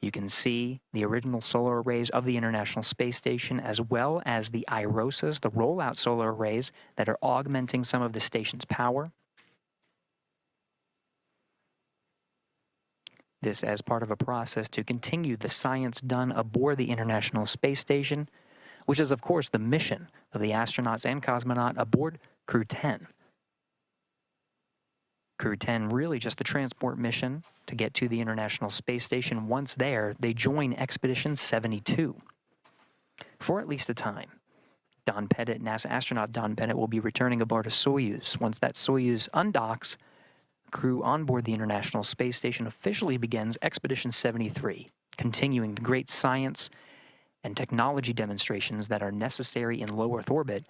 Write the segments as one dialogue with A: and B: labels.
A: You can see the original solar arrays of the International Space Station, as well as the IROSAs, the rollout solar arrays that are augmenting some of the station's power. This as part of a process to continue the science done aboard the International Space Station, which is, of course, the mission of the astronauts and cosmonaut aboard Crew-10. Crew-10 really just a transport mission to get to the International Space Station. Once there, they join Expedition 72 for at least a time. Don Pettit, NASA astronaut Don Pettit, will be returning aboard a Soyuz. Once that Soyuz undocks, crew on board the International Space Station officially begins Expedition 73, continuing the great science and technology demonstrations that are necessary in low Earth orbit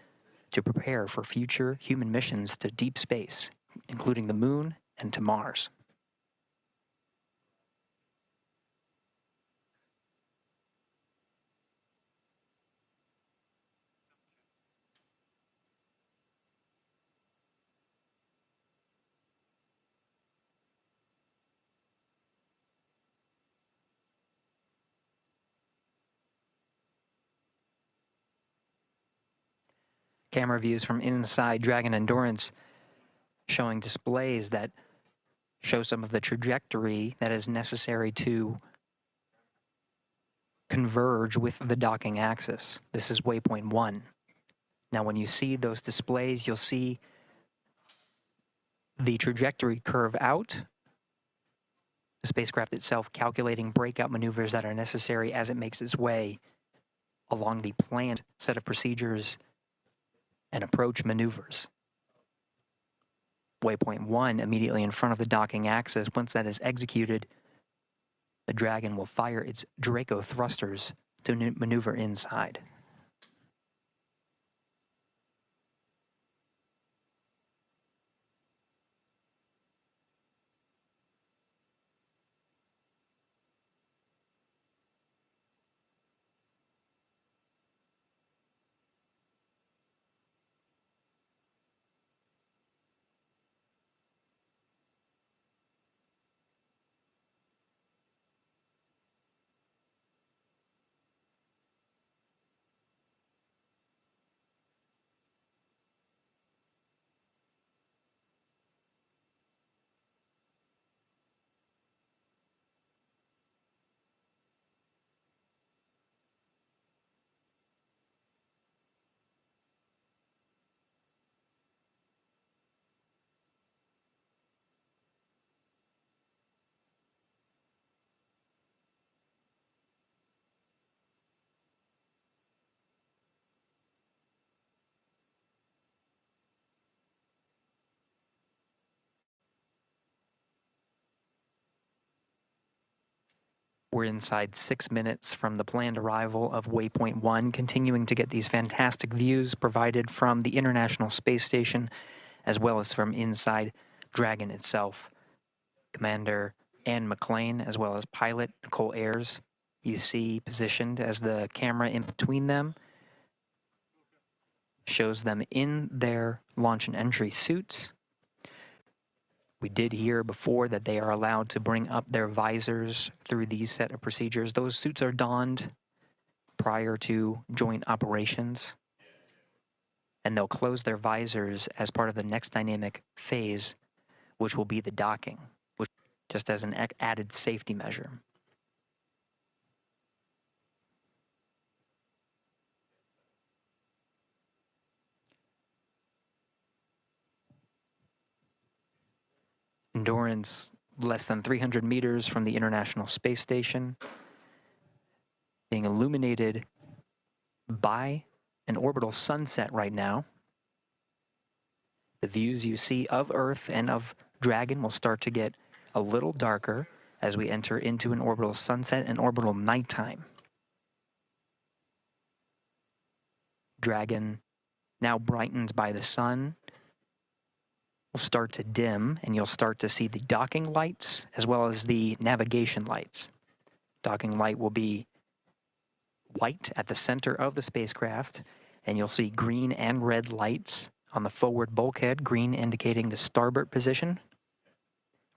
A: to prepare for future human missions to deep space, including the Moon and to Mars. Camera views from inside Dragon Endurance showing displays that show some of the trajectory that is necessary to converge with the docking axis. This is waypoint 1. Now, when you see those displays, you'll see the trajectory curve out, the spacecraft itself calculating breakout maneuvers that are necessary as it makes its way along the planned set of procedures and approach maneuvers. Waypoint 1, immediately in front of the docking axis, once that is executed, the Dragon will fire its Draco thrusters to maneuver inside. We're inside 6 minutes from the planned arrival of Waypoint 1, continuing to get these fantastic views provided from the International Space Station, as well as from inside Dragon itself. Commander Ann McClain, as well as pilot Nicole Ayers, you see positioned as the camera in between them shows them in their launch and entry suits. We did hear before that they are allowed to bring up their visors through these set of procedures. Those suits are donned prior to joint operations, and they'll close their visors as part of the next dynamic phase, which will be the docking, which just as an added safety measure. Endurance less than 300 meters from the International Space Station, being illuminated by an orbital sunset right now. The views you see of Earth and of Dragon will start to get a little darker as we enter into an orbital sunset and orbital nighttime. Dragon, now brightened by the sun, will start to dim, and you'll start to see the docking lights as well as the navigation lights. Docking light will be white at the center of the spacecraft, and you'll see green and red lights on the forward bulkhead, green indicating the starboard position,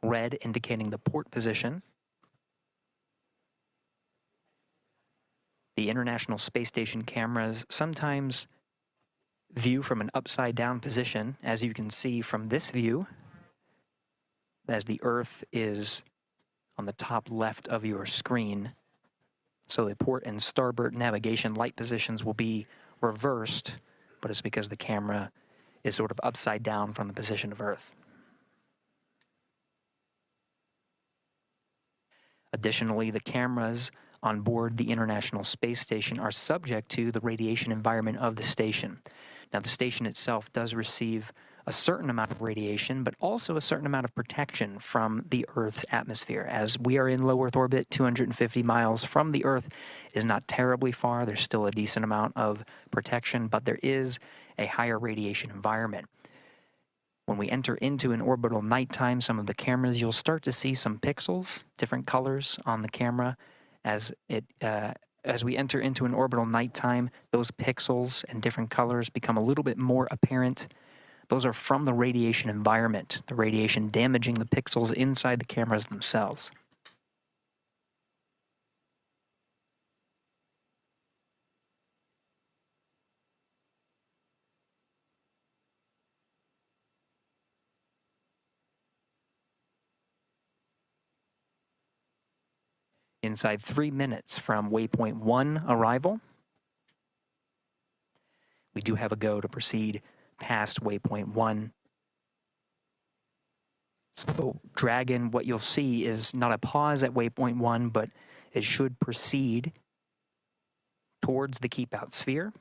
A: red indicating the port position. The International Space Station cameras sometimes view from an upside down position, as you can see from this view, as the Earth is on the top left of your screen. So the port and starboard navigation light positions will be reversed, but it's because the camera is sort of upside down from the position of Earth. Additionally, the cameras on board the International Space Station are subject to the radiation environment of the station. Now, the station itself does receive a certain amount of radiation, but also a certain amount of protection from the Earth's atmosphere. As we are in low Earth orbit, 250 miles from the Earth is not terribly far. There's still a decent amount of protection, but there is a higher radiation environment. When we enter into an orbital nighttime, some of the cameras, you'll start to see some pixels, different colors on the camera. As we enter into an orbital nighttime, those pixels and different colors become a little bit more apparent. Those are from the radiation environment, the radiation damaging the pixels inside the cameras themselves. Inside 3 minutes from waypoint 1 arrival, we do have a go to proceed past waypoint 1. So Dragon, what you'll see is not a pause at waypoint 1, but it should proceed towards the keep out sphere.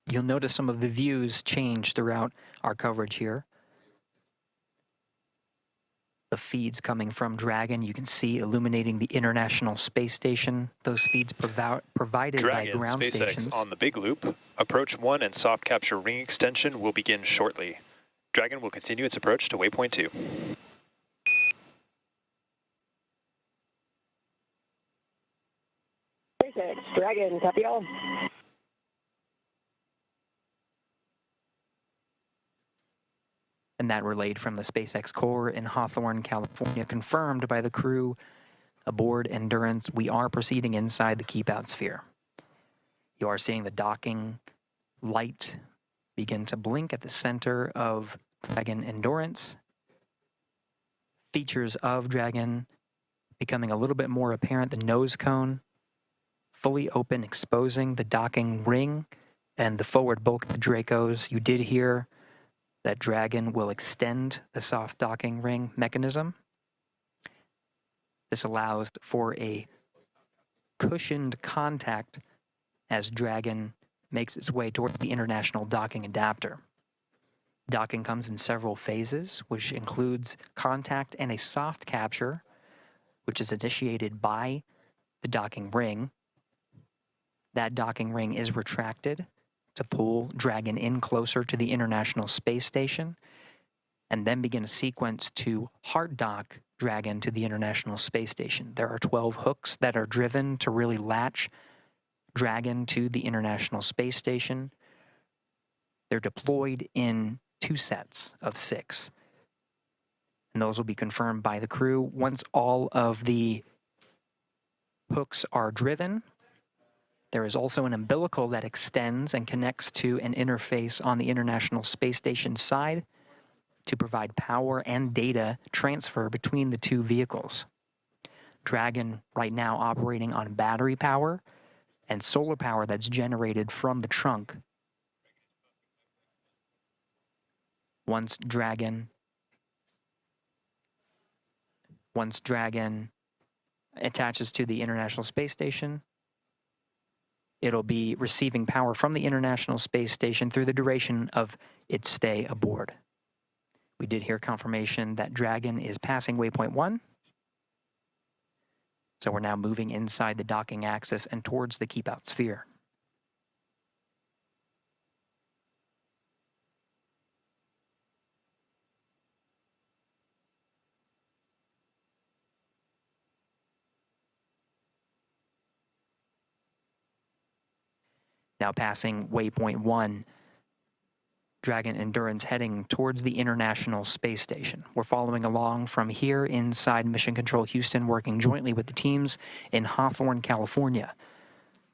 A: You'll notice some of the views change throughout our coverage here. The feeds coming from Dragon, you can see illuminating the International Space Station. Those feeds provided by ground
B: SpaceX
A: stations.
B: On the big loop. Approach 1 and soft capture ring extension will begin shortly. Dragon will continue its approach to waypoint 2.
C: SpaceX, Dragon, copy all.
A: And that relayed from the SpaceX core in Hawthorne, California, confirmed by the crew aboard Endurance. We are proceeding inside the keep out sphere. You are seeing the docking light begin to blink at the center of Dragon Endurance. Features of Dragon becoming a little bit more apparent. The nose cone fully open, exposing the docking ring and the forward bulk of the Dracos. You did hear that Dragon will extend the soft docking ring mechanism. This allows for a cushioned contact as Dragon makes its way toward the International Docking Adapter. Docking comes in several phases, which includes contact and a soft capture, which is initiated by the docking ring. That docking ring is retracted to pull Dragon in closer to the International Space Station, and then begin a sequence to hard dock Dragon to the International Space Station. There are 12 hooks that are driven to really latch Dragon to the International Space Station. They're deployed in 2 sets of 6. And those will be confirmed by the crew. Once all of the hooks are driven, there is also an umbilical that extends and connects to an interface on the International Space Station side to provide power and data transfer between the 2 vehicles. Dragon right now operating on battery power and solar power that's generated from the trunk. Once Dragon attaches to the International Space Station, it'll be receiving power from the International Space Station through the duration of its stay aboard. We did hear confirmation that Dragon is passing waypoint 1. So we're now moving inside the docking axis and towards the keep out sphere. Now passing waypoint 1, Dragon Endurance heading towards the International Space Station. We're following along from here inside Mission Control Houston, working jointly with the teams in Hawthorne, California,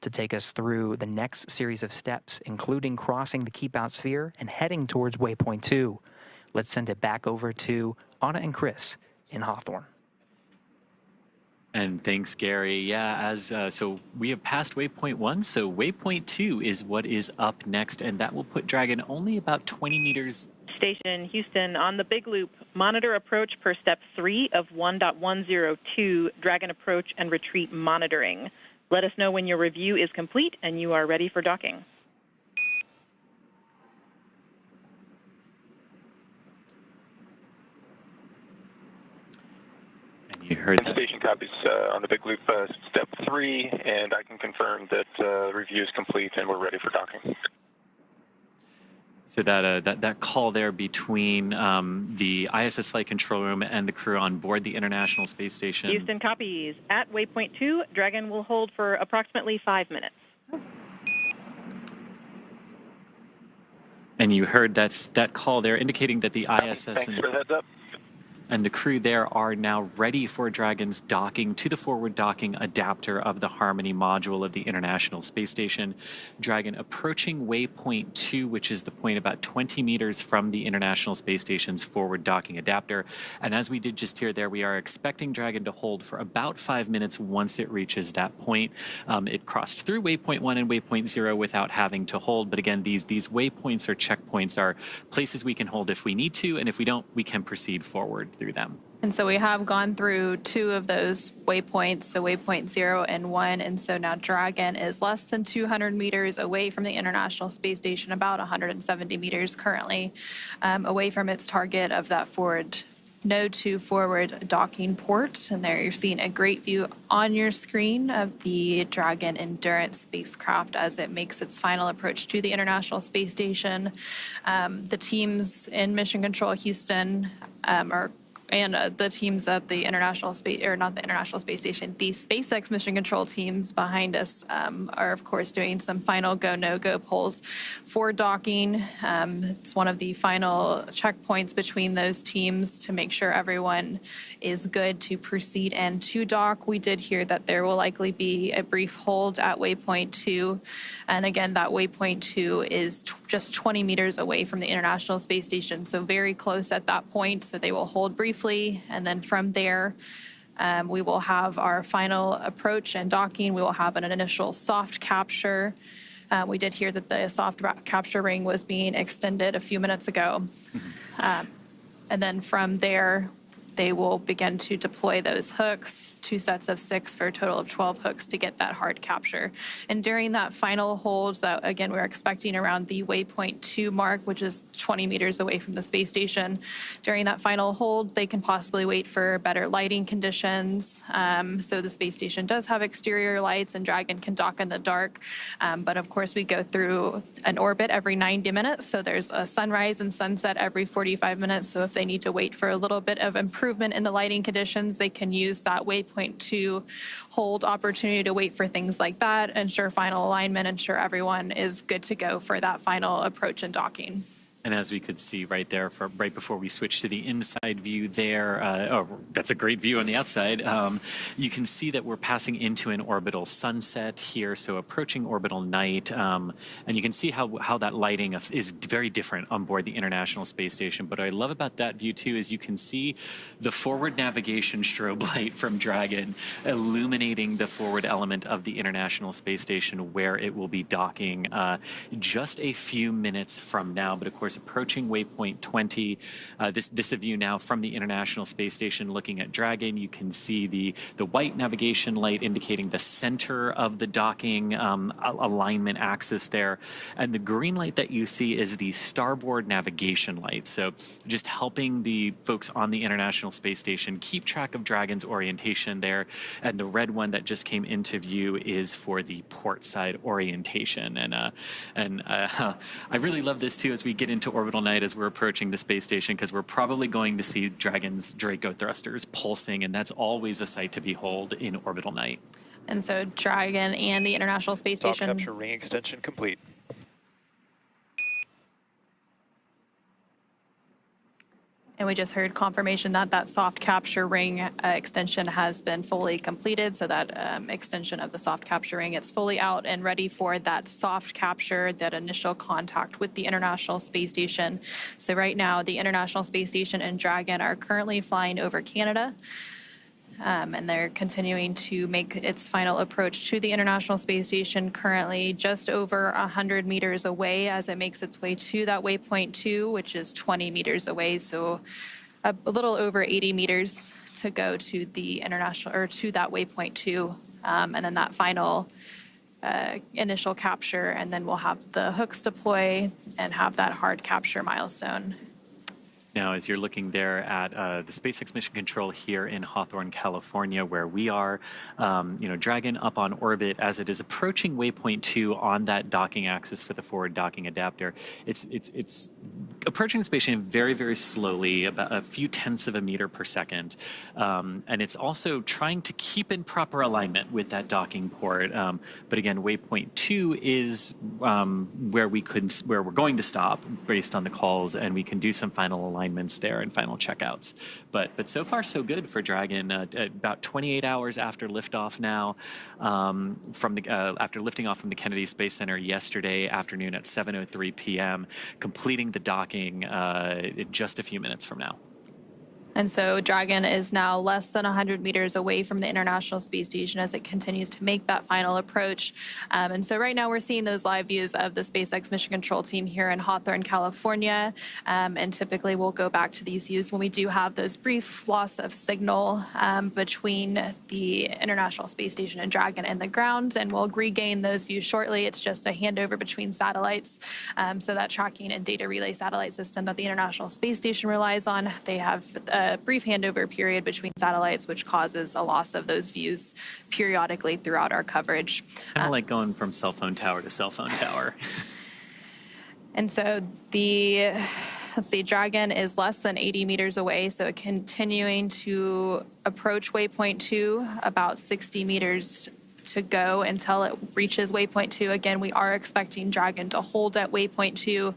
A: to take us through the next series of steps, including crossing the Keep Out Sphere and heading towards Waypoint 2. Let's send it back over to Anna and Chris in Hawthorne.
D: And thanks, Gary. Yeah, so we have passed Waypoint 1, so Waypoint 2 is what is up next, and that will put Dragon only about 20 meters.
E: Station Houston on the Big Loop. Monitor approach per step 3 of 1.102, Dragon approach and retreat monitoring. Let us know when your review is complete and you are ready for docking.
D: You heard that.
F: Station copies on the Big Loop step 3, and I can confirm that review is complete and we're ready for docking.
D: So that call there between the ISS Flight Control Room and the crew on board the International Space Station.
E: Houston copies. At Waypoint 2, Dragon will hold for approximately 5 minutes.
D: And you heard that call there indicating that the ISS
F: Thanks for the heads up.
D: and the crew there are now ready for Dragon's docking to the forward docking adapter of the Harmony module of the International Space Station. Dragon approaching Waypoint 2, which is the point about 20 meters from the International Space Station's forward docking adapter. And as we did just hear there, we are expecting Dragon to hold for about 5 minutes once it reaches that point. It crossed through Waypoint 1 and Waypoint 0 without having to hold. But again, these waypoints or checkpoints are places we can hold if we need to, and if we don't, we can proceed forward through them.
G: And so we have gone through 2 of those waypoints, so waypoint 0 and 1, and so now Dragon is less than 200 meters away from the International Space Station, about 170 meters currently away from its target of that forward node 2 forward docking port. And there you're seeing a great view on your screen of the Dragon Endurance spacecraft as it makes its final approach to the International Space Station. The teams in Mission Control Houston the teams at the International Space, or not the International Space Station, the SpaceX Mission Control teams behind us are, of course, doing some final go, no-go polls for docking. It's one of the final checkpoints between those teams to make sure everyone is good to proceed and to dock. We did hear that there will likely be a brief hold at Waypoint 2. And again, that Waypoint 2 is just 20 meters away from the International Space Station, so very close at that point. So they will hold briefly, and then from there, we will have our final approach and docking. We will have an initial soft capture. We did hear that the soft capture ring was being extended a few minutes ago. And then from there, they will begin to deploy those hooks, 2 sets of 6 for a total of 12 hooks to get that hard capture. And during that final hold, that again, we're expecting around the Waypoint 2 mark, which is 20 meters away from the space station. During that final hold, they can possibly wait for better lighting conditions. So the space station does have exterior lights and Dragon can dock in the dark. But of course, we go through an orbit every 90 minutes. So there's a sunrise and sunset every 45 minutes. So if they need to wait for a little bit of improvement in the lighting conditions, they can use that Waypoint 2 hold opportunity to wait for things like that, ensure final alignment, ensure everyone is good to go for that final approach and docking.
D: And as we could see right there, right before we switch to the inside view there, that's a great view on the outside. You can see that we're passing into an orbital sunset here, so approaching orbital night. And you can see how that lighting is very different on board the International Space Station. But what I love about that view, too, is you can see the forward navigation strobe light from Dragon illuminating the forward element of the International Space Station where it will be docking just a few minutes from now. But of course, approaching Waypoint 20. This is a view now from the International Space Station looking at Dragon. You can see the white navigation light indicating the center of the docking alignment axis there. And the green light that you see is the starboard navigation light. So just helping the folks on the International Space Station keep track of Dragon's orientation there. And the red one that just came into view is for the port side orientation. And I really love this too as we get into orbital night as we're approaching the space station, because we're probably going to see Dragon's Draco thrusters pulsing, and that's always a sight to behold in orbital night.
G: And so Dragon and the International Space Station.
B: Top capture ring extension complete.
G: And we just heard confirmation that that soft capture ring extension has been fully completed. So that extension of the soft capture ring, it's fully out and ready for that soft capture, that initial contact with the International Space Station. So right now, the International Space Station and Dragon are currently flying over Canada. And they're continuing to make its final approach to the International Space Station, currently just over 100 meters away as it makes its way to that waypoint 2, which is 20 meters away. So a little over 80 meters to go to the international, or to that waypoint 2. And then that final initial capture, and then we'll have the hooks deploy and have that hard capture milestone.
D: Now, as you're looking there at the SpaceX Mission Control here in Hawthorne, California, where we are, Dragon up on orbit as it is approaching waypoint 2 on that docking axis for the forward docking adapter. It's approaching the space station very, very slowly, about a few tenths of a meter per second, and it's also trying to keep in proper alignment with that docking port. But again, waypoint 2 is where we're going to stop based on the calls, and we can do some final alignments there and final checkouts. But so far so good for Dragon. About 28 hours after liftoff now, after lifting off from the Kennedy Space Center yesterday afternoon at 7:03 p.m., completing the docking in just a few minutes from now.
G: And so Dragon is now less than 100 meters away from the International Space Station as it continues to make that final approach. And so right now we're seeing those live views of the SpaceX Mission Control team here in Hawthorne, California. And typically we'll go back to these views when we do have those brief loss of signal between the International Space Station and Dragon and the ground. And we'll regain those views shortly. It's just a handover between satellites. So that tracking and data relay satellite system that the International Space Station relies on, they have a brief handover period between satellites, which causes a loss of those views periodically throughout our coverage.
D: Kind of like going from cell phone tower to cell phone tower.
G: And so Dragon is less than 80 meters away, so continuing to approach waypoint 2, about 60 meters to go until it reaches waypoint 2. Again, we are expecting Dragon to hold at waypoint 2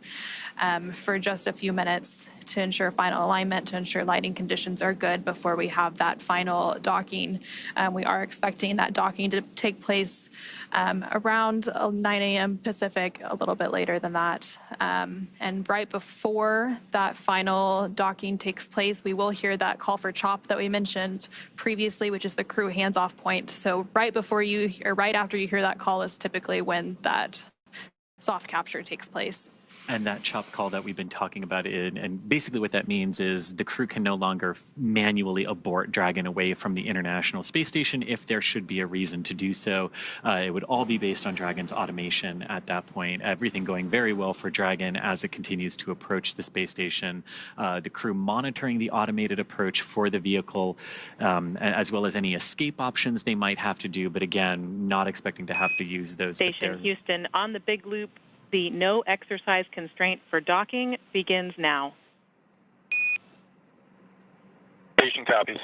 G: for just a few minutes to ensure final alignment, to ensure lighting conditions are good before we have that final docking. We are expecting that docking to take place around 9 a.m. Pacific, a little bit later than that. And right before that final docking takes place, we will hear that call for CHOP that we mentioned previously, which is the crew hands-off point. So right after you hear that call is typically when that soft capture takes place.
D: And that CHOP call that we've been talking about, and basically what that means is the crew can no longer manually abort Dragon away from the International Space Station if there should be a reason to do so. It would all be based on Dragon's automation at that point. Everything going very well for Dragon as it continues to approach the space station. The crew monitoring the automated approach for the vehicle, as well as any escape options they might have to do, but again, not expecting to have to use those.
E: Station Houston, on the big loop, the no exercise constraint for docking begins now.
F: Station copies.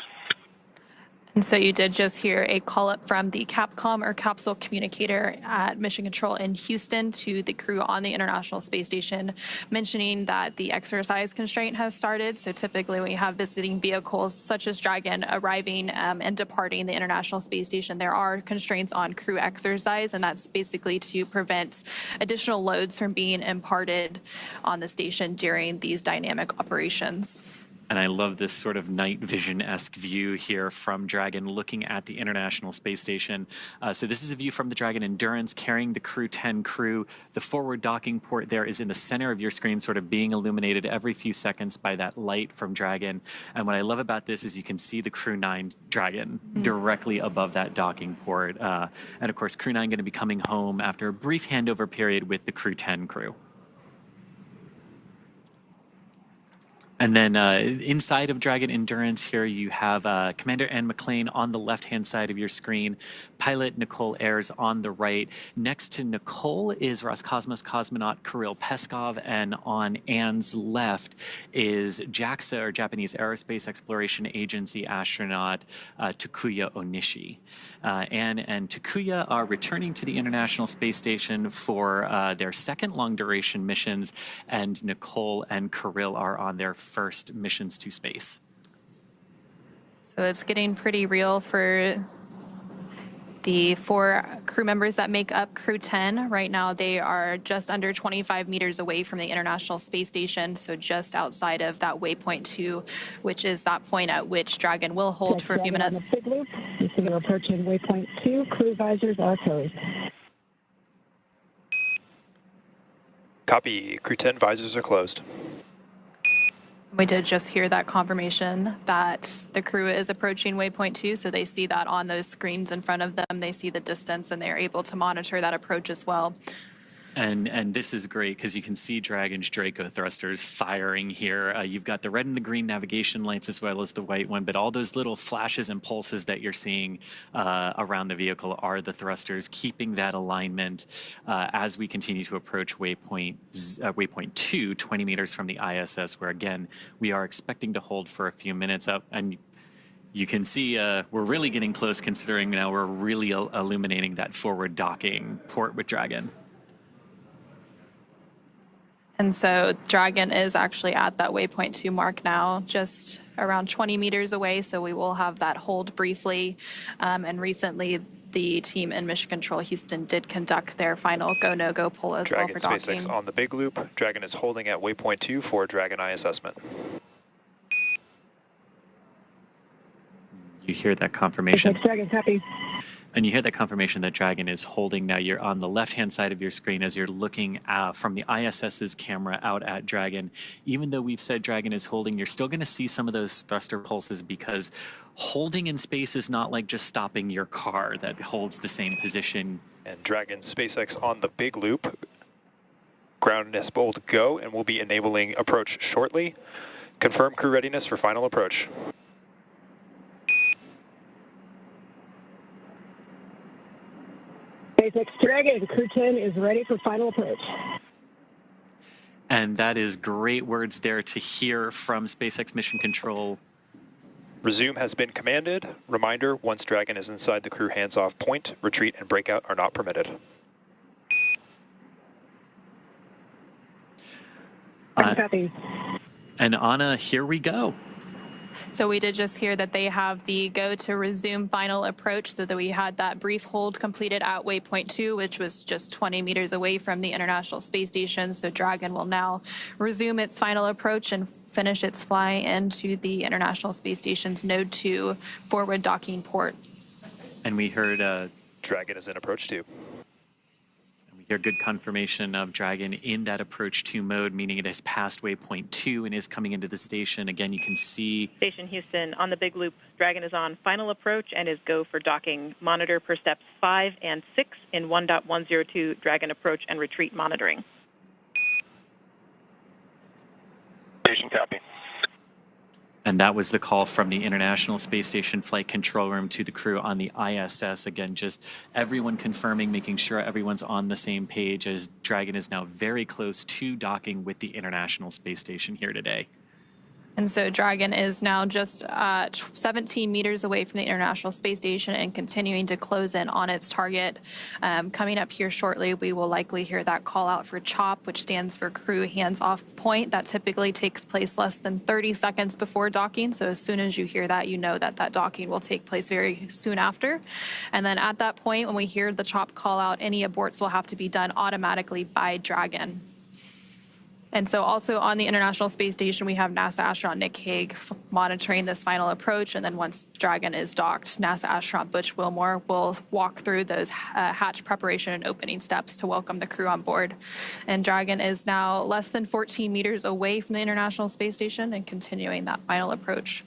G: And so you did just hear a call up from the Capcom, or capsule communicator at Mission Control in Houston, to the crew on the International Space Station, mentioning that the exercise constraint has started. So typically when you have visiting vehicles such as Dragon arriving and departing the International Space Station, there are constraints on crew exercise, and that's basically to prevent additional loads from being imparted on the station during these dynamic operations.
D: And I love this sort of night vision-esque view here from Dragon looking at the International Space Station. So this is a view from the Dragon Endurance carrying the Crew-10 crew. The forward docking port there is in the center of your screen, sort of being illuminated every few seconds by that light from Dragon. And what I love about this is you can see the Crew-9 Dragon directly above that docking port. And of course, Crew-9 going to be coming home after a brief handover period with the Crew-10 crew. And then inside of Dragon Endurance here, you have Commander Ann McLean on the left-hand side of your screen, pilot Nicole Ayers on the right. Next to Nicole is Roscosmos cosmonaut Kirill Peskov, and on Ann's left is JAXA, or Japanese Aerospace Exploration Agency astronaut Takuya Onishi. Ann and Takuya are returning to the International Space Station for their second long-duration missions, and Nicole and Kirill are on their first missions to space.
G: So it's getting pretty real for the 4 crew members that make up Crew-10. Right now, they are just under 25 meters away from the International Space Station, so just outside of that waypoint 2, which is that point at which Dragon will hold for a few minutes.
C: On the big loop, you see we're approaching waypoint 2. Crew visors are closed.
B: Copy. Crew-10 visors are closed.
G: We did just hear that confirmation that the crew is approaching waypoint 2, so they see that on those screens in front of them. They see the distance, and they're able to monitor that approach as well.
D: And this is great because you can see Dragon's Draco thrusters firing here. You've got the red and the green navigation lights as well as the white one, but all those little flashes and pulses that you're seeing around the vehicle are the thrusters, keeping that alignment as we continue to approach waypoint 2, 20 meters from the ISS, where again, we are expecting to hold for a few minutes up. And you can see we're really getting close considering now we're really illuminating that forward docking port with Dragon.
G: And so Dragon is actually at that waypoint 2 mark now, just around 20 meters away. So we will have that hold briefly. And recently, the team in Mission Control Houston did conduct their final go, no-go poll as well for docking.
B: SpaceX on the big loop. Dragon is holding at waypoint 2 for Dragon Eye assessment.
D: You hear that confirmation.
C: Dragon, copy.
D: And you hear that confirmation that Dragon is holding. Now you're on the left-hand side of your screen as you're looking from the ISS's camera out at Dragon. Even though we've said Dragon is holding, you're still going to see some of those thruster pulses because holding in space is not like just stopping your car that holds the same position.
B: And Dragon SpaceX on the big loop. Ground is bold to go and will be enabling approach shortly. Confirm crew readiness for final approach.
C: SpaceX Dragon, Crew-10 is ready for final approach.
D: And that is great words there to hear from SpaceX Mission Control.
B: Resume has been commanded. Reminder, once Dragon is inside the crew hands-off point, retreat and breakout are not permitted.
C: Copy.
D: And Anna, here we go.
G: So we did just hear that they have the go to resume final approach, so that we had that brief hold completed at waypoint 2, which was just 20 meters away from the International Space Station. So Dragon will now resume its final approach and finish its fly into the International Space Station's Node 2 forward docking port.
D: And we heard
B: Dragon is in approach 2.
D: Your good confirmation of Dragon in that approach 2 mode, meaning it has passed waypoint 2 and is coming into the station. Again, you can see
E: Station Houston on the big loop. Dragon is on final approach and is go for docking. Monitor per steps 5 and 6 in 1.102 Dragon approach and retreat monitoring.
F: Station copy.
D: and that was the call from the International Space Station Flight Control Room to the crew on the ISS. Again, just everyone confirming, making sure everyone's on the same page as Dragon is now very close to docking with the International Space Station here today.
G: And so Dragon is now just 17 meters away from the International Space Station and continuing to close in on its target. Coming up here shortly, we will likely hear that call out for CHOP, which stands for Crew Hands Off Point. That typically takes place less than 30 seconds before docking. So as soon as you hear that, you know that that docking will take place very soon after. And then at that point, when we hear the CHOP call out, any aborts will have to be done automatically by Dragon. And so also on the International Space Station, we have NASA astronaut Nick Hague monitoring this final approach. And then once Dragon is docked, NASA astronaut Butch Wilmore will walk through those hatch preparation and opening steps to welcome the crew on board. And Dragon is now less than 14 meters away from the International Space Station and continuing that final approach.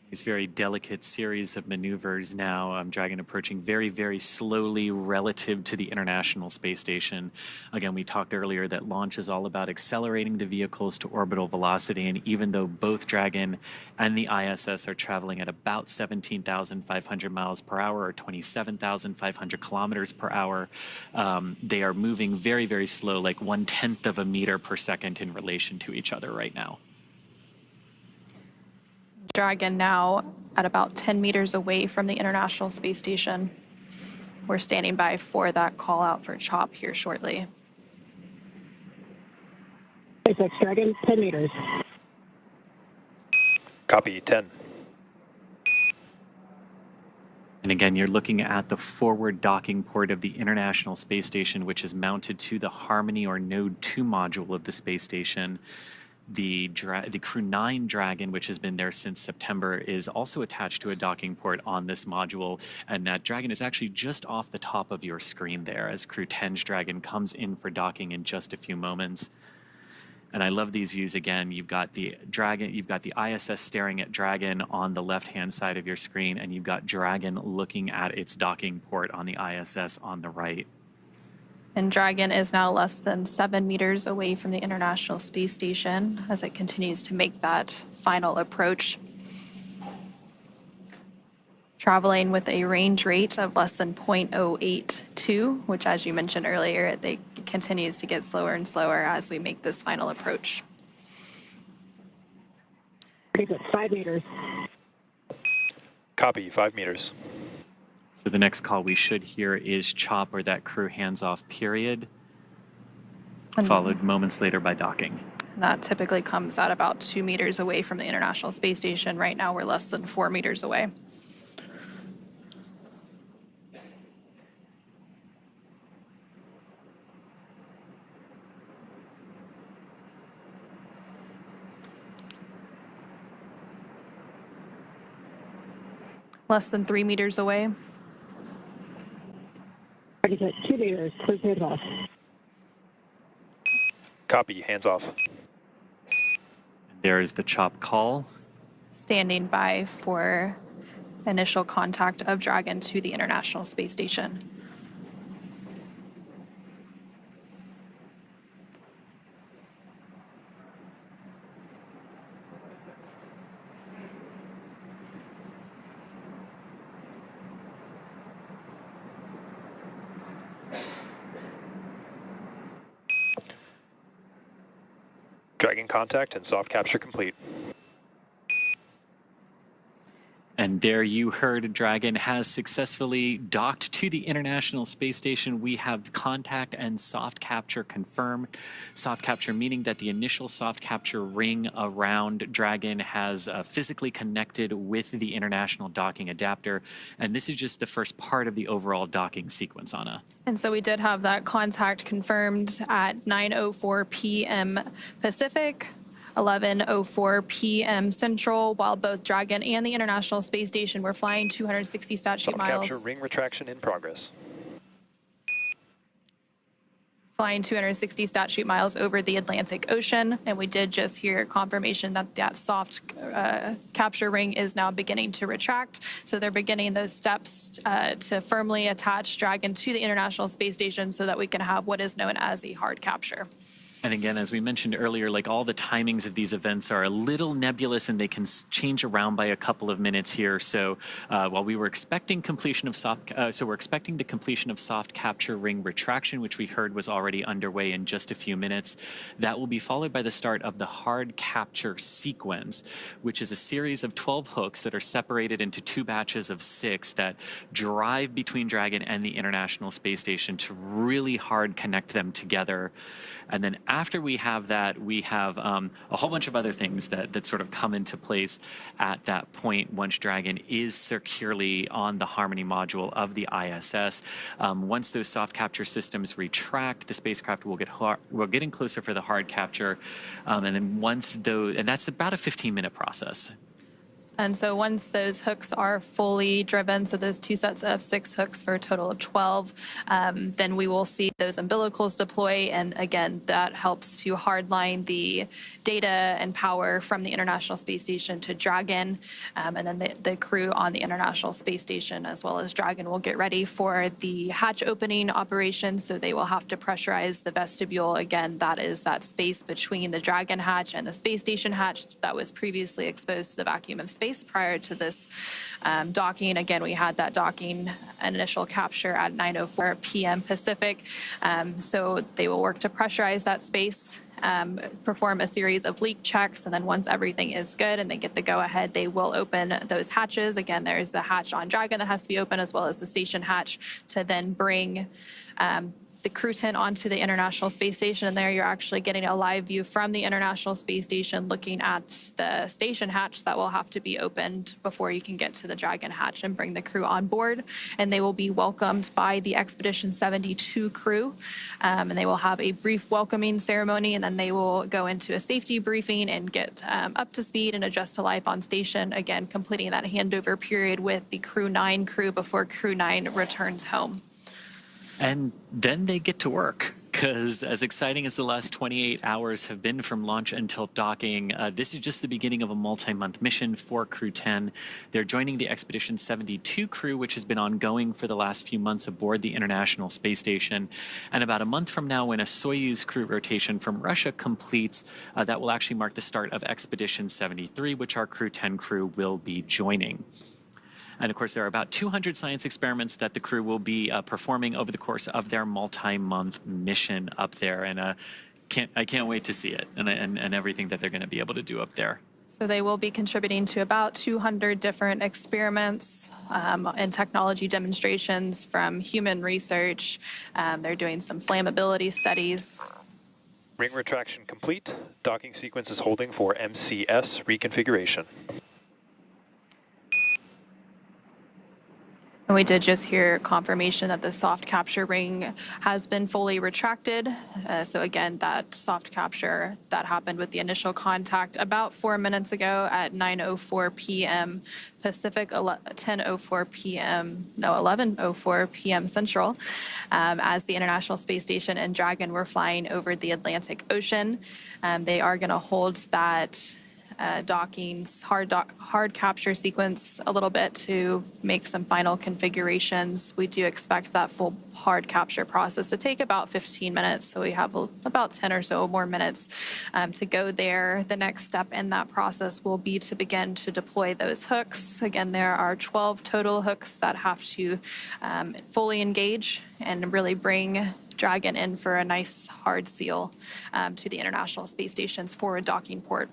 D: These very delicate series of maneuvers now. Dragon approaching very, very slowly relative to the International Space Station. Again, we talked earlier that launch is all about accelerating the vehicles to orbital velocity. And even though both Dragon and the ISS are traveling at about 17,500 miles per hour or 27,500 kilometers per hour, they are moving very, very slow, like 1/10 of a meter per second in relation to each other right now.
G: Dragon now at about 10 meters away from the International Space Station. We're standing by for that call out for CHOP here shortly.
C: SpaceX Dragon, 10 meters.
B: Copy, 10.
D: And again, you're looking at the forward docking port of the International Space Station, which is mounted to the Harmony or Node 2 module of the space station. The Crew-9 Dragon, which has been there since September, is also attached to a docking port on this module. And that Dragon is actually just off the top of your screen there as Crew-10's Dragon comes in for docking in just a few moments. And I love these views again. You've got the Dragon, you've got the ISS staring at Dragon on the left-hand side of your screen, and you've got Dragon looking at its docking port on the ISS on the right.
G: And Dragon is now less than 7 meters away from the International Space Station as it continues to make that final approach. Traveling with a range rate of less than 0.082, which, as you mentioned earlier, it continues to get slower and slower as we make this final approach.
C: 5 meters.
B: Copy, 5 meters.
D: So the next call we should hear is chop, or that crew hands-off period, followed moments later by docking.
G: That typically comes at about 2 meters away from the International Space Station. Right now, we're less than 4 meters away. Less than 3 meters away.
C: 2 meters, clear hands off.
B: Copy, hands off.
D: There is the chop call.
G: Standing by for initial contact of Dragon to the International Space Station.
B: Dragon contact and soft capture complete.
D: And there you heard Dragon has successfully docked to the International Space Station. We have contact and soft capture confirmed. Soft capture meaning that the initial soft capture ring around Dragon has physically connected with the International Docking Adapter. And this is just the first part of the overall docking sequence, Anna.
G: And so we did have that contact confirmed at 9:04 p.m. Pacific, 11:04 p.m. Central, while both Dragon and the International Space Station were flying 260 stat sheet miles.
B: Capture ring retraction in progress.
G: Flying 260 stat sheet miles over the Atlantic Ocean, and we did just hear confirmation that that soft capture ring is now beginning to retract. So they're beginning those steps to firmly attach Dragon to the International Space Station so that we can have what is known as a hard capture.
D: And again, as we mentioned earlier, like all the timings of these events are a little nebulous and they can change around by a couple of minutes here. So while we were expecting completion of we're expecting the completion of soft capture ring retraction, which we heard was already underway in just a few minutes. That will be followed by the start of the hard capture sequence, which is a series of 12 hooks that are separated into 2 batches of 6 that drive between Dragon and the International Space Station to really hard connect them together. And then after we have that, we have a whole bunch of other things that sort of come into place at that point once Dragon is securely on the Harmony module of the ISS. Once those soft capture systems retract, the spacecraft will get in closer for the hard capture. And then and that's about a 15-minute process.
G: And so once those hooks are fully driven, so those 2 sets of 6 hooks for a total of 12, then we will see those umbilicals deploy. And again, that helps to hardline the data and power from the International Space Station to Dragon. And then the crew on the International Space Station, as well as Dragon, will get ready for the hatch opening operation. So they will have to pressurize the vestibule. Again, that is that space between the Dragon hatch and the space station hatch that was previously exposed to the vacuum of space prior to this docking. Again, we had that docking initial capture at 9:04 p.m. Pacific. So they will work to pressurize that space, perform a series of leak checks, and then once everything is good and they get the go-ahead, they will open those hatches. Again, there's the hatch on Dragon that has to be open, as well as the station hatch, to then bring the Crew-10 onto the International Space Station, and there you're actually getting a live view from the International Space Station looking at the station hatch that will have to be opened before you can get to the Dragon hatch and bring the crew on board. And they will be welcomed by the Expedition 72 crew, and they will have a brief welcoming ceremony, and then they will go into a safety briefing and get up to speed and adjust to life on station, again completing that handover period with the Crew-9 crew before Crew-9 returns home.
D: And then they get to work, because as exciting as the last 28 hours have been from launch until docking, this is just the beginning of a multi-month mission for Crew-10. They're joining the Expedition 72 crew, which has been ongoing for the last few months aboard the International Space Station. And about a month from now, when a Soyuz crew rotation from Russia completes, that will actually mark the start of Expedition 73, which our Crew-10 crew will be joining. And of course, there are about 200 science experiments that the crew will be performing over the course of their multi-month mission up there. And I can't wait to see it and everything that they're going to be able to do up there.
G: So they will be contributing to about 200 different experiments and technology demonstrations from human research. They're doing some flammability studies.
B: Ring retraction complete. Docking sequence is holding for MCS reconfiguration.
G: And we did just hear confirmation that the soft capture ring has been fully retracted. So again, that soft capture that happened with the initial contact about 4 minutes ago at 9:04 p.m. Pacific, 11:04 p.m. Central, as the International Space Station and Dragon were flying over the Atlantic Ocean. They are going to hold that docking's hard capture sequence a little bit to make some final configurations. We do expect that full hard capture process to take about 15 minutes, so we have about 10 or so more minutes to go there. The next step in that process will be to begin to deploy those hooks. Again, there are 12 total hooks that have to fully engage and really bring Dragon in for a nice hard seal to the International Space Station's forward docking port.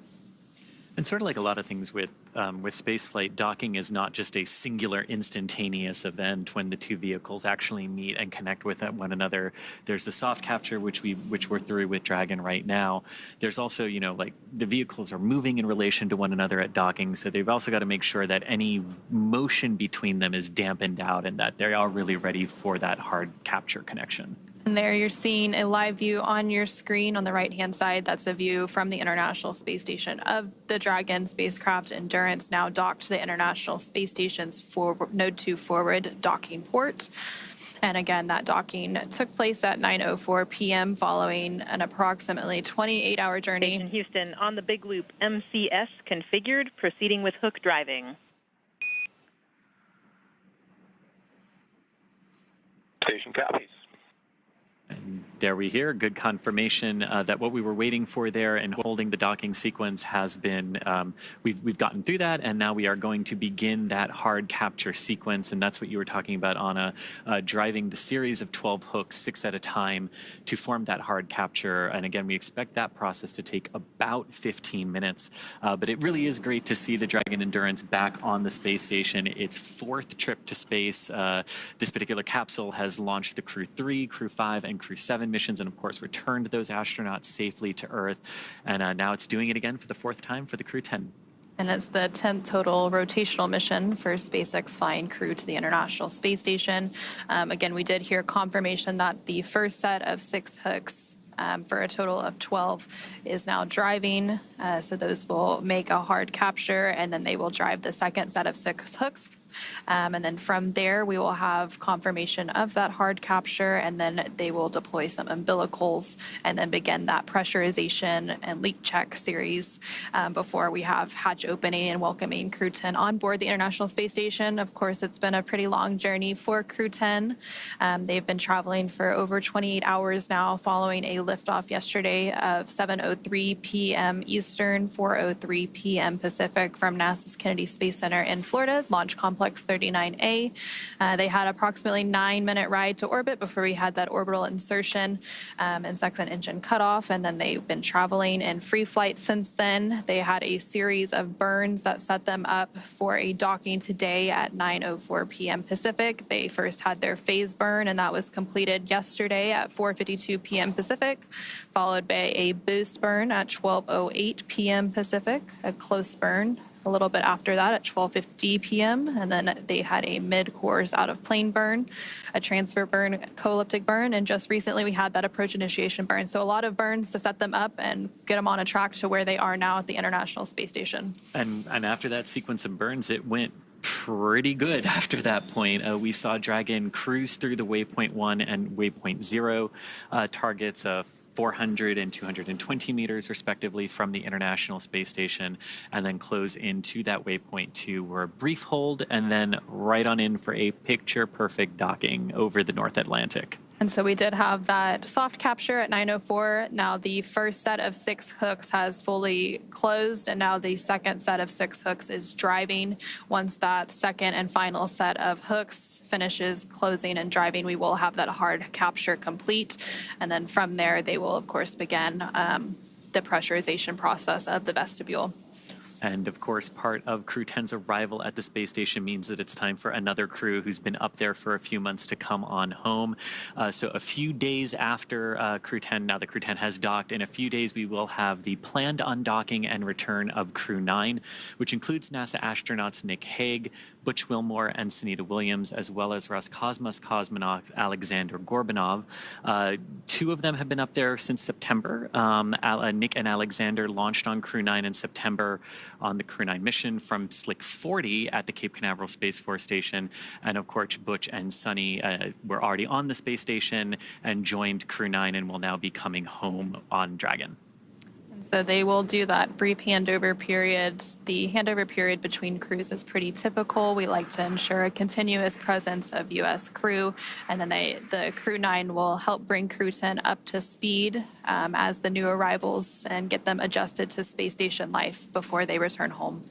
D: And sort of like a lot of things with spaceflight, docking is not just a singular instantaneous event when the two vehicles actually meet and connect with one another. There's the soft capture, which we're through with Dragon right now. There's also, like the vehicles are moving in relation to one another at docking, so they've also got to make sure that any motion between them is dampened out and that they're all really ready for that hard capture connection.
G: And there you're seeing a live view on your screen on the right-hand side. That's a view from the International Space Station of the Dragon spacecraft Endurance, now docked to the International Space Station's Node 2 forward docking port. And again, that docking took place at 9:04 p.m. following an approximately 28-hour journey.
E: Station Houston, on the big loop, MCS configured, proceeding with hook driving.
F: Station copies.
D: And there we hear good confirmation that what we were waiting for there and holding the docking sequence has been, we've gotten through that, and now we are going to begin that hard capture sequence, and that's what you were talking about, Anna, driving the series of 12 hooks, 6 at a time, to form that hard capture. And again, we expect that process to take about 15 minutes, but it really is great to see the Dragon Endurance back on the space station. Its 4th trip to space. This particular capsule has launched the Crew-3, Crew-5, and Crew-7 missions, and of course returned those astronauts safely to Earth. And now it's doing it again for the 4th time for the Crew-10.
G: And it's the 10th total rotational mission for SpaceX flying crew to the International Space Station. Again, we did hear confirmation that the first set of 6 hooks for a total of 12 is now driving. So those will make a hard capture, and then they will drive the second set of 6 hooks. And then from there, we will have confirmation of that hard capture, and then they will deploy some umbilicals and then begin that pressurization and leak check series before we have hatch opening and welcoming Crew-10 on board the International Space Station. Of course, it's been a pretty long journey for Crew-10. They've been traveling for over 28 hours now, following a liftoff yesterday of 7:03 p.m. Eastern, 4:03 p.m. Pacific from NASA's Kennedy Space Center in Florida, Launch Complex Complex 39A. They had approximately 9-minute ride to orbit before we had that orbital insertion and second engine cutoff, and then they've been traveling in free flight since then. They had a series of burns that set them up for a docking today at 9:04 p.m. Pacific. They first had their phase burn, and that was completed yesterday at 4:52 p.m. Pacific, followed by a boost burn at 12:08 p.m. Pacific, a close burn a little bit after that at 12:50 p.m. And then they had a mid-course out-of-plane burn, a transfer burn, co-elliptic burn, and just recently we had that approach initiation burn. So a lot of burns to set them up and get them on a track to where they are now at the International Space Station.
D: And after that sequence of burns, it went pretty good after that point. We saw Dragon cruise through the waypoint 1 and waypoint 0 targets of 400 and 220 meters respectively from the International Space Station, and then close into that waypoint 2 where a brief hold and then right on in for a picture perfect docking over the North Atlantic.
G: And so we did have that soft capture at 9:04. Now the first set of 6 hooks has fully closed, and now the second set of 6 hooks is driving. Once that second and final set of hooks finishes closing and driving, we will have that hard capture complete. And then from there, they will, of course, begin the pressurization process of the vestibule.
D: And of course, part of Crew-10's arrival at the space station means that it's time for another crew who's been up there for a few months to come on home. So a few days after Crew-10, now the Crew-10 has docked, in a few days we will have the planned undocking and return of Crew-9, which includes NASA astronauts Nick Hague, Butch Wilmore, and Sunita Williams, as well as Roscosmos cosmonaut Alexander Gorbanov. 2 of them have been up there since September. Nick and Alexander launched on Crew-9 in September on the Crew-9 mission from Slick 40 at the Cape Canaveral Space Force Station. And of course, Butch and Sunny were already on the space station and joined Crew-9 and will now be coming home on Dragon.
G: So they will do that brief handover period. The handover period between crews is pretty typical. We like to ensure a continuous presence of U.S. crew, and then the Crew-9 will help bring Crew-10 up to speed as the new arrivals and get them adjusted to space station life before they return home.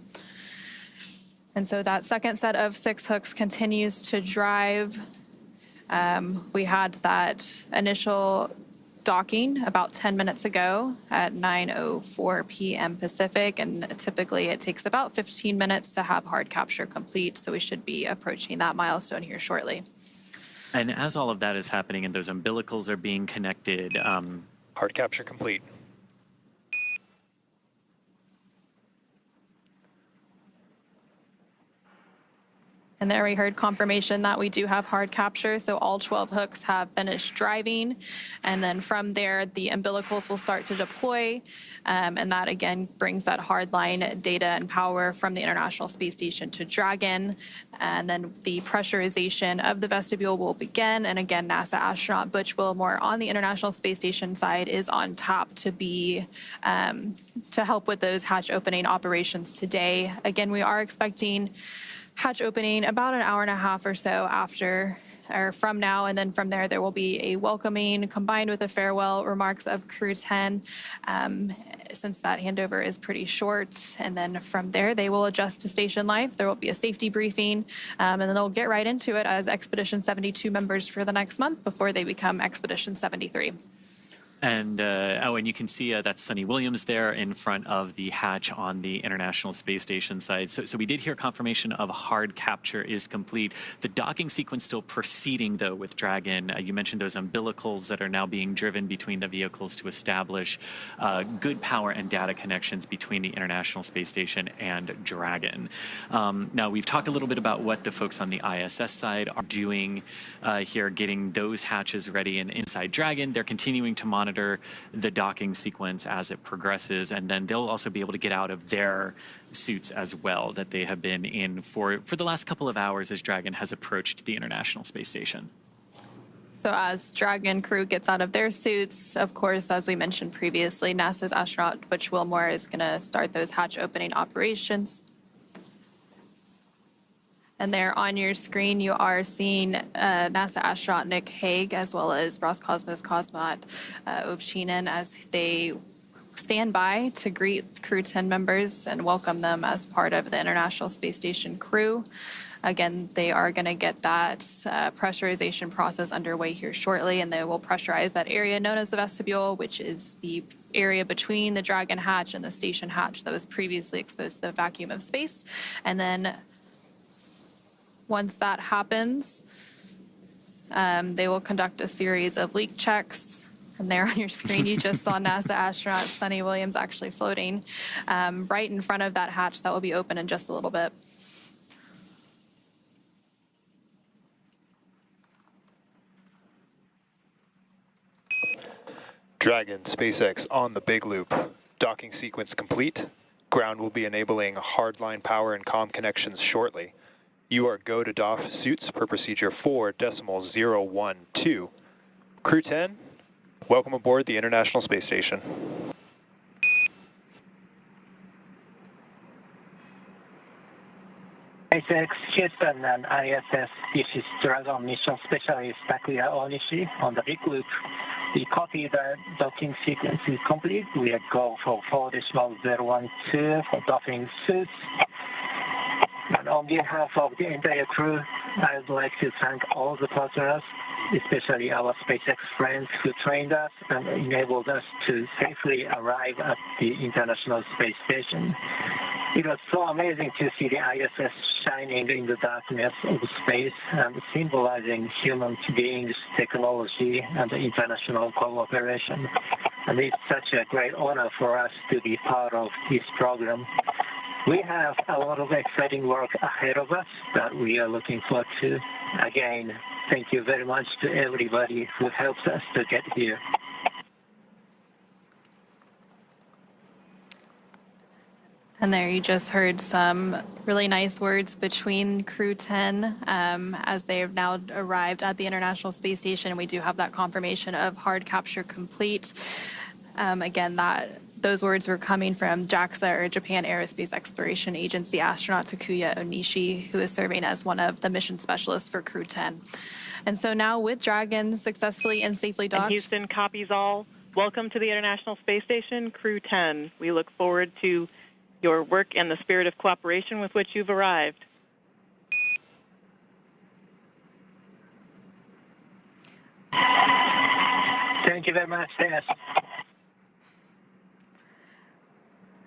G: And so that second set of 6 hooks continues to drive. We had that initial docking about 10 minutes ago at 9:04 p.m. Pacific, and typically it takes about 15 minutes to have hard capture complete, so we should be approaching that milestone here shortly.
D: And as all of that is happening and those umbilicals are being connected,
B: hard capture complete.
G: And there we heard confirmation that we do have hard capture, so all 12 hooks have finished driving. And then from there, the umbilicals will start to deploy, and that again brings that hardline data and power from the International Space Station to Dragon. And then the pressurization of the vestibule will begin. And again, NASA astronaut Butch Wilmore on the International Space Station side is on tap to be to help with those hatch opening operations today. Again, we are expecting hatch opening about an hour and a half or so after or from now, and then from there will be a welcoming combined with the farewell remarks of Crew-10 since that handover is pretty short. And then from there they will adjust to station life. There will be a safety briefing, and then they'll get right into it as Expedition 72 members for the next month before they become Expedition 73.
D: And and you can see that's Sunny Williams there in front of the hatch on the International Space Station side. So we did hear confirmation of hard capture is complete. The docking sequence still proceeding, though, with Dragon. You mentioned those umbilicals that are now being driven between the vehicles to establish good power and data connections between the International Space Station and Dragon. Now, we've talked a little bit about what the folks on the ISS side are doing here, getting those hatches ready. And inside Dragon, they're continuing to monitor the docking sequence as it progresses, and then they'll also be able to get out of their suits as well that they have been in for the last couple of hours as Dragon has approached the International Space Station.
G: So as Dragon crew gets out of their suits, of course, as we mentioned previously, NASA's astronaut Butch Wilmore is going to start those hatch opening operations. And there on your screen, you are seeing NASA astronaut Nick Hague as well as Roscosmos cosmonaut Ovchinin as they stand by to greet Crew-10 members and welcome them as part of the International Space Station crew. Again, they are going to get that pressurization process underway here shortly, and they will pressurize that area known as the vestibule, which is the area between the Dragon hatch and the station hatch that was previously exposed to the vacuum of space. And then once that happens, they will conduct a series of leak checks. And there on your screen, you just saw NASA astronaut Sunny Williams actually floating right in front of that hatch that will be open in just a little bit.
B: Dragon, SpaceX on the big loop. Docking sequence complete. Ground will be enabling hardline power and comm connections shortly. You are go to doff suits per procedure 4.012. Crew-10, welcome aboard the International Space Station.
H: SpaceX, Houston, and ISS, this is Dragon Mission Specialist Takuya Onishi on the big loop. We copy the docking sequence is complete. We are go for 4.012 for docking suits. And on behalf of the entire crew, I would like to thank all the partners, especially our SpaceX friends who trained us and enabled us to safely arrive at the International Space Station. It was so amazing to see the ISS shining in the darkness of space and symbolizing human beings, technology, and international cooperation. And it's such a great honor for us to be part of this program. We have a lot of exciting work ahead of us that we are looking forward to. Again, thank you very much to everybody who helps us to get here.
G: And there you just heard some really nice words between Crew-10 as they have now arrived at the International Space Station. We do have that confirmation of hard capture complete. Again, those words were coming from JAXA, or Japan Aerospace Exploration Agency astronaut Takuya Onishi, who is serving as one of the mission specialists for Crew-10. And so now with Dragon successfully and safely docked.
E: And Houston copies all. Welcome to the International Space Station, Crew-10. We look forward to your work and the spirit of cooperation with which you've arrived.
H: Thank you very much, Dennis.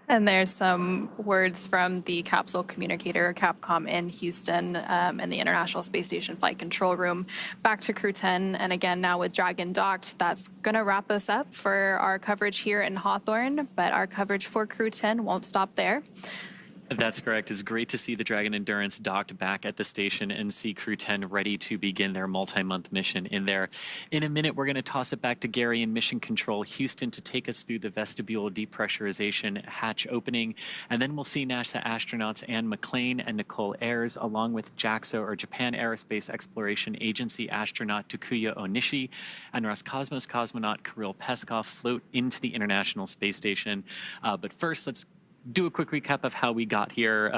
G: And there's some words from the capsule communicator, Capcom, in Houston in the International Space Station Flight Control Room. Back to Crew-10, and again, now with Dragon docked, that's going to wrap us up for our coverage here in Hawthorne, but our coverage for Crew-10 won't stop there.
D: That's correct. It's great to see the Dragon Endurance docked back at the station and see Crew-10 ready to begin their multi-month mission in there. In a minute, we're going to toss it back to Gary in Mission Control Houston to take us through the vestibule depressurization hatch opening, and then we'll see NASA astronauts Anne McLean and Nicole Ayers, along with JAXA, or Japan Aerospace Exploration Agency astronaut Takuya Onishi and Roscosmos cosmonaut Kirill Peskov float into the International Space Station. But first, let's do a quick recap of how we got here.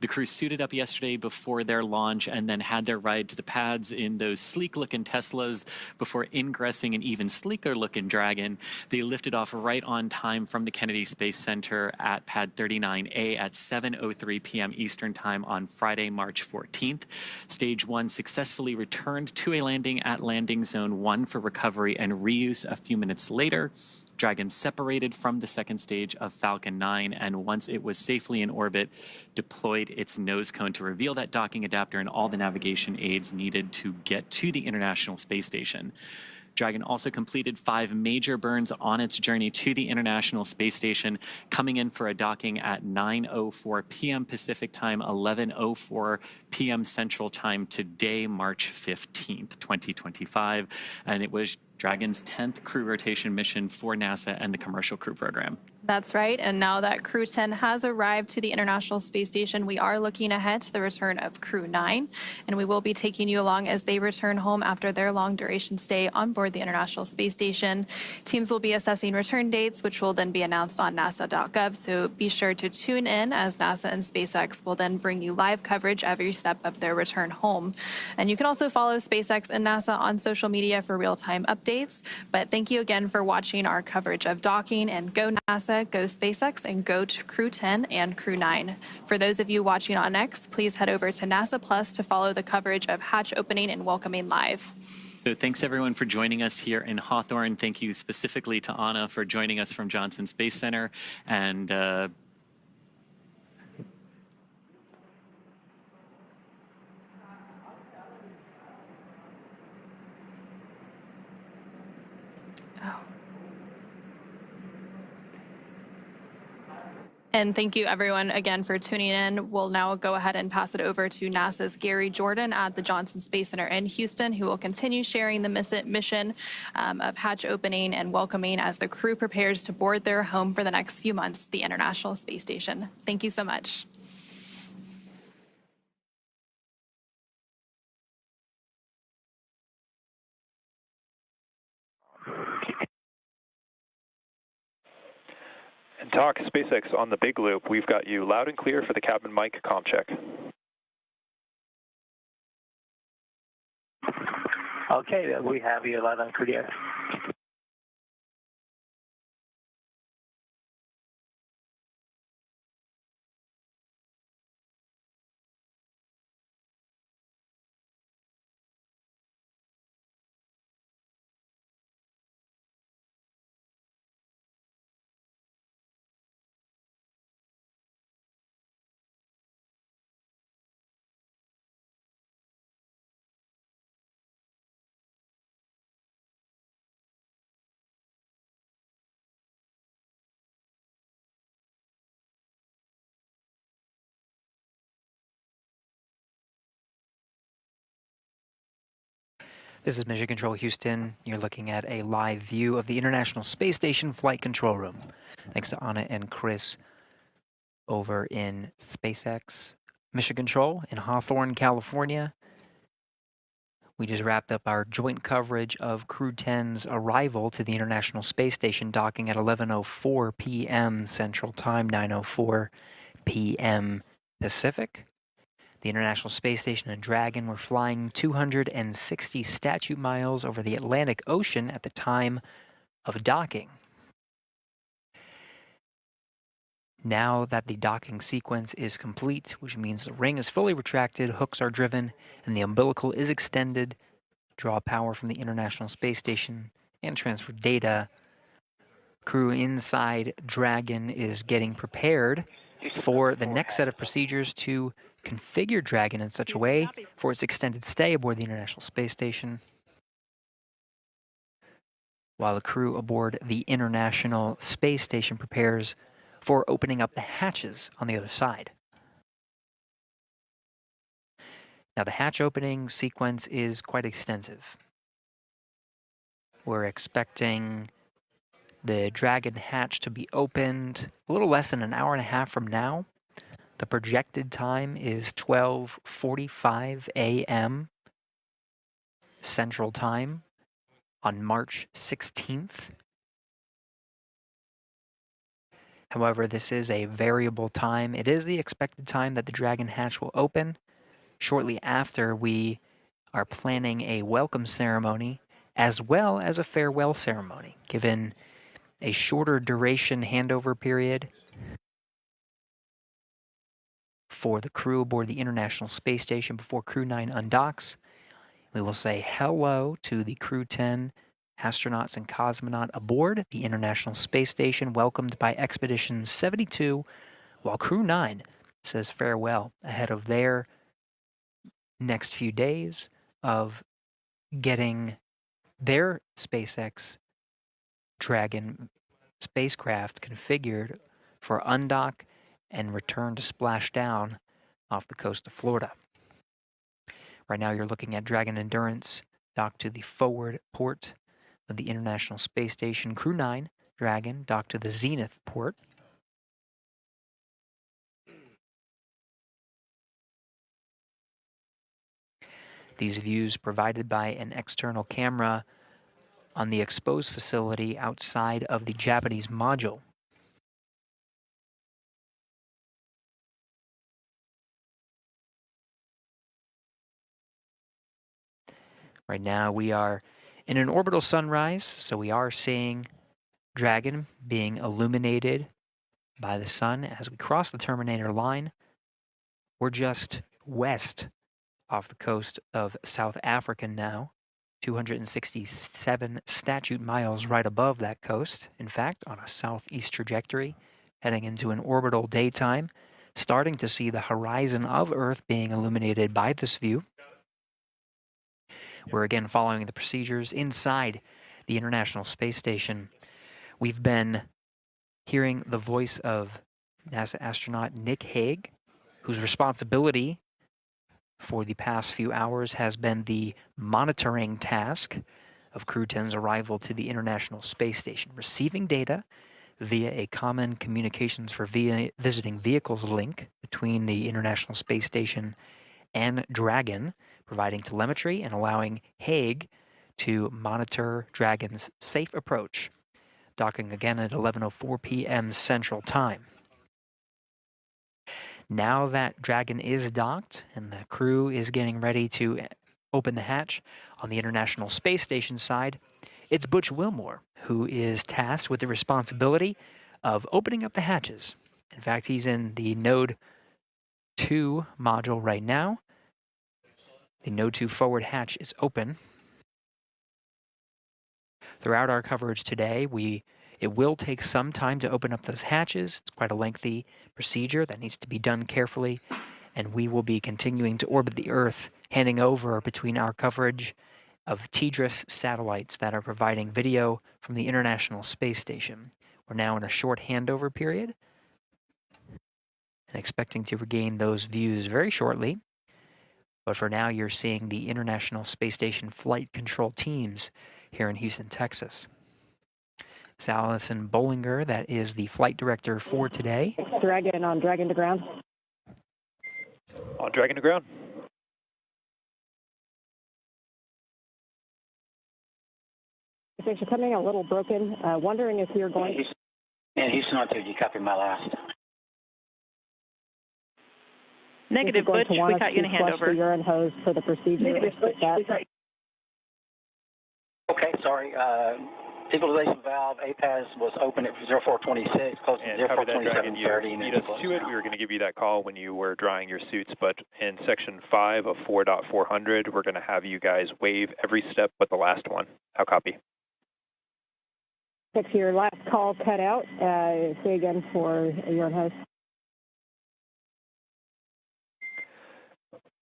D: The crew suited up yesterday before their launch and then had their ride to the pads in those sleek-looking Teslas before ingressing an even sleeker-looking Dragon. They lifted off right on time from the Kennedy Space Center at Pad 39A at 7:03 p.m. Eastern Time on Friday, March 14th. Stage 1 successfully returned to a landing at Landing Zone 1 for recovery and reuse a few minutes later. Dragon separated from the second stage of Falcon 9, and once it was safely in orbit, deployed its nose cone to reveal that docking adapter and all the navigation aids needed to get to the International Space Station. Dragon also completed 5 major burns on its journey to the International Space Station, coming in for a docking at 9:04 p.m. Pacific Time, 11:04 p.m. Central Time today, March 15th, 2025. And it was Dragon's 10th crew rotation mission for NASA and the Commercial Crew Program.
G: That's right. And now that Crew-10 has arrived to the International Space Station, we are looking ahead to the return of Crew-9, and we will be taking you along as they return home after their long duration stay on board the International Space Station. Teams will be assessing return dates, which will then be announced on nasa.gov, so be sure to tune in as NASA and SpaceX will then bring you live coverage every step of their return home. And you can also follow SpaceX and NASA on social media for real-time updates updates. But thank you again for watching our coverage of docking, and go NASA, go SpaceX, and go to Crew-10 and Crew-9. For those of you watching on X, please head over to NASA Plus to follow the coverage of hatch opening and welcoming live.
D: So thanks everyone for joining us here in Hawthorne. Thank you specifically to Anna for joining us from Johnson Space Center. And
G: And thank you everyone again for tuning in. We'll now go ahead and pass it over to NASA's Gary Jordan at the Johnson Space Center in Houston, who will continue sharing the mission of hatch opening and welcoming as the crew prepares to board their home for the next few months, the International Space Station. Thank you so much.
B: And talk SpaceX on the big loop. We've got you loud and clear for the cabin mic comm check.
H: Okay, we have you loud and clear.
A: This is Mission Control Houston. You're looking at a live view of the International Space Station Flight Control Room. Thanks to Anna and Chris over in SpaceX Mission Control in Hawthorne, California. We just wrapped up our joint coverage of Crew-10's arrival to the International Space Station, docking at 11:04 p.m. Central Time, 9:04 p.m. Pacific. The International Space Station and Dragon were flying 260 statute miles over the Atlantic Ocean at the time of docking. Now that the docking sequence is complete, which means the ring is fully retracted, hooks are driven, and the umbilical is extended, draw power from the International Space Station, and transfer data, crew inside Dragon is getting prepared for the next set of procedures to configure Dragon in such a way for its extended stay aboard the International Space Station, while the crew aboard the International Space Station prepares for opening up the hatches on the other side. Now, the hatch opening sequence is quite extensive. We're expecting the Dragon hatch to be opened a little less than an hour and a half from now. The projected time is 12:45 a.m. Central Time on March 16th. However, this is a variable time. It is the expected time that the Dragon hatch will open. Shortly after, we are planning a welcome ceremony as well as a farewell ceremony, given a shorter duration handover period for the crew aboard the International Space Station before Crew-9 undocks. We will say hello to the Crew-10 astronauts and cosmonaut aboard the International Space Station, welcomed by Expedition 72, while Crew-9 says farewell ahead of their next few days of getting their SpaceX Dragon spacecraft configured for undock and return to splash down off the coast of Florida. Right now you're looking at Dragon Endurance docked to the forward port of the International Space Station. Crew-9 Dragon docked to the zenith port. These views provided by an external camera on the exposed facility outside of the Japanese module. Right now we are in an orbital sunrise, so we are seeing Dragon being illuminated by the sun as we cross the terminator line. We're just west off the coast of South Africa now, 267 statute miles right above that coast, in fact, on a southeast trajectory, heading into an orbital daytime, starting to see the horizon of Earth being illuminated by this view. We're again following the procedures inside the International Space Station. We've been hearing the voice of NASA astronaut Nick Hague, whose responsibility for the past few hours has been the monitoring task of Crew-10's arrival to the International Space Station, receiving data via a common communications for visiting vehicles link between the International Space Station and Dragon, providing telemetry and allowing Hague to monitor Dragon's safe approach, docking again at 11:04 p.m. Central Time. Now that Dragon is docked and the crew is getting ready to open the hatch on the International Space Station side, it's Butch Wilmore who is tasked with the responsibility of opening up the hatches. In fact, he's in the Node 2 module right now. The Node 2 forward hatch is open. Throughout our coverage today, it will take some time to open up those hatches. It's quite a lengthy procedure that needs to be done carefully, and we will be continuing to orbit the Earth, handing over between our coverage of TDRS satellites that are providing video from the International Space Station. We're now in a short handover period and expecting to regain those views very shortly. But for now, you're seeing the International Space Station flight control teams here in Houston, Texas. It's Allison Bollinger, that is the flight director for today.
C: Dragon on Dragon to ground.
B: On Dragon to ground.
C: You're coming a little broken. Wondering if you're going.
H: And Houston on 2, you copy my last.
E: Negative, Butch. We got you in a handover.
C: The urine hose for the procedure.
H: Negative, Butch. Okay, sorry. Stabilization valve, APAS was open at 0426, closed at 042730.
B: You beat us to it. We were going to give you that call when you were drying your suits, but in section 5 of 4.400, we're going to have you guys waive every step but the last one. How copy?
C: If your last call cut out, say again for urine hose.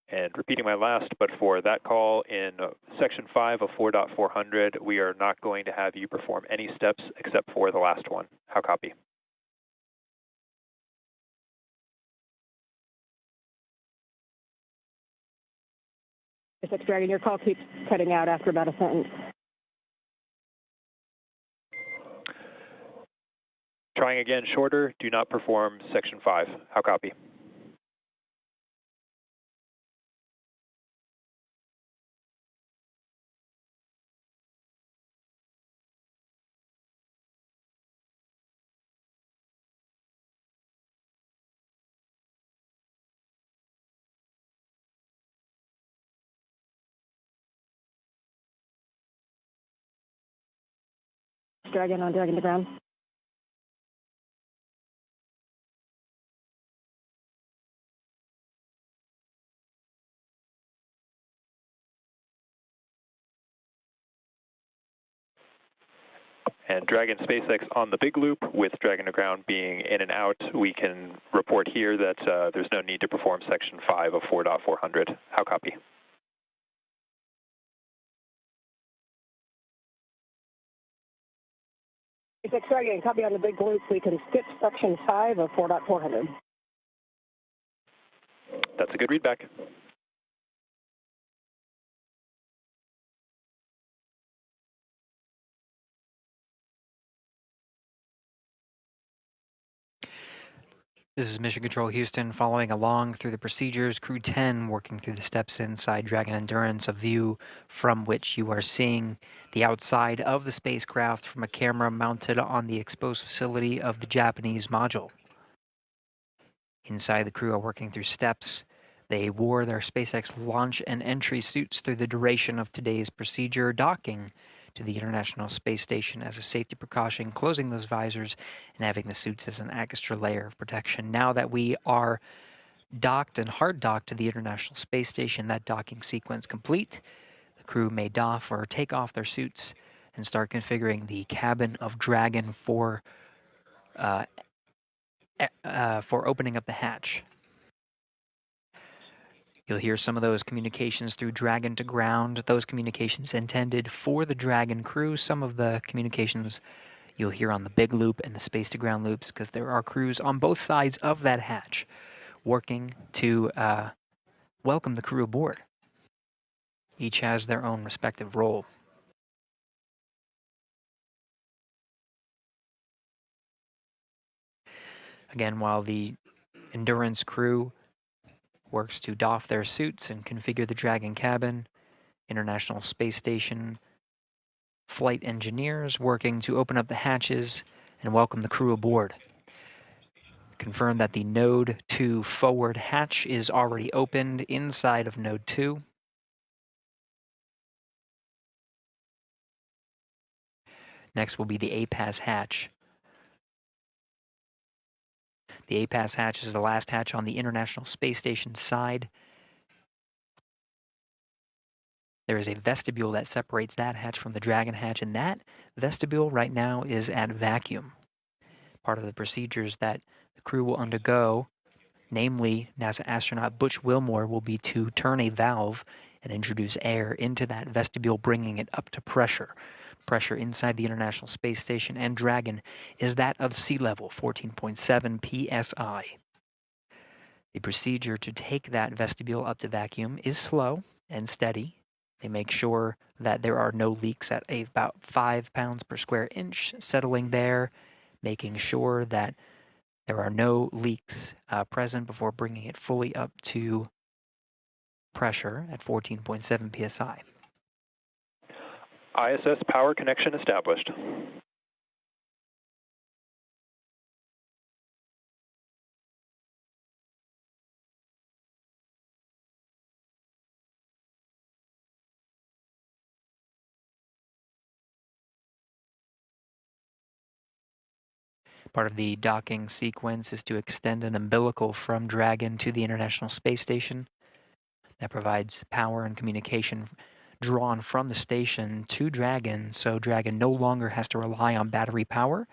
B: And repeating my last, but for that call in section 5 of 4.400, we are not going to have you perform any steps except for the last one. How copy?
C: SpaceX Dragon, your call keeps cutting out after about a sentence.
B: Trying again shorter, do not perform section 5. How copy?
C: Dragon on Dragon to ground.
B: And Dragon SpaceX on the big loop, with Dragon to ground being in and out, we can report here that there's no need to perform section 5 of 4.400. How copy?
C: SpaceX Dragon, copy on the big loop. We can skip section 5 of 4.400.
B: That's a good readback.
A: This is Mission Control Houston following along through the procedures. Crew-10 working through the steps inside Dragon Endurance, a view from which you are seeing the outside of the spacecraft from a camera mounted on the exposed facility of the Japanese module. Inside, the crew are working through steps. They wore their SpaceX launch and entry suits through the duration of today's procedure, docking to the International Space Station as a safety precaution, closing those visors and having the suits as an extra layer of protection. Now that we are docked and hard docked to the International Space Station, that docking sequence complete, the crew may doff or take off their suits and start configuring the cabin of Dragon for opening up the hatch. You'll hear some of those communications through Dragon to ground, those communications intended for the Dragon crew. Some of the communications you'll hear on the big loop and the space to ground loops, because there are crews on both sides of that hatch working to welcome the crew aboard. Each has their own respective role. Again, while the Endurance crew works to doff their suits and configure the Dragon cabin, International Space Station flight engineers working to open up the hatches and welcome the crew aboard. Confirm that the Node 2 forward hatch is already opened inside of Node 2. Next will be the APAS hatch. The APAS hatch is the last hatch on the International Space Station side. There is a vestibule that separates that hatch from the Dragon hatch, and that vestibule right now is at vacuum. Part of the procedures that the crew will undergo, namely NASA astronaut Butch Wilmore, will be to turn a valve and introduce air into that vestibule, bringing it up to pressure. Pressure inside the International Space Station and Dragon is that of sea level, 14.7 psi. The procedure to take that vestibule up to vacuum is slow and steady. They make sure that there are no leaks at about 5 pounds per square inch, settling there, making sure that there are no leaks present before bringing it fully up to pressure at 14.7 psi.
B: ISS power connection established.
A: Part of the docking sequence is to extend an umbilical from Dragon to the International Space Station. That provides power and communication drawn from the station to Dragon, so Dragon no longer has to rely on battery power.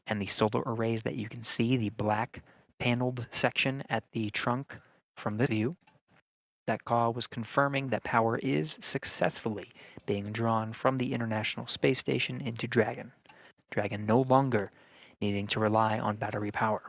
A: And the solar arrays that you can see, the black paneled section at the trunk from the view, that call was confirming that power is successfully being drawn from the International Space Station into Dragon. Dragon no longer needing to rely on battery power.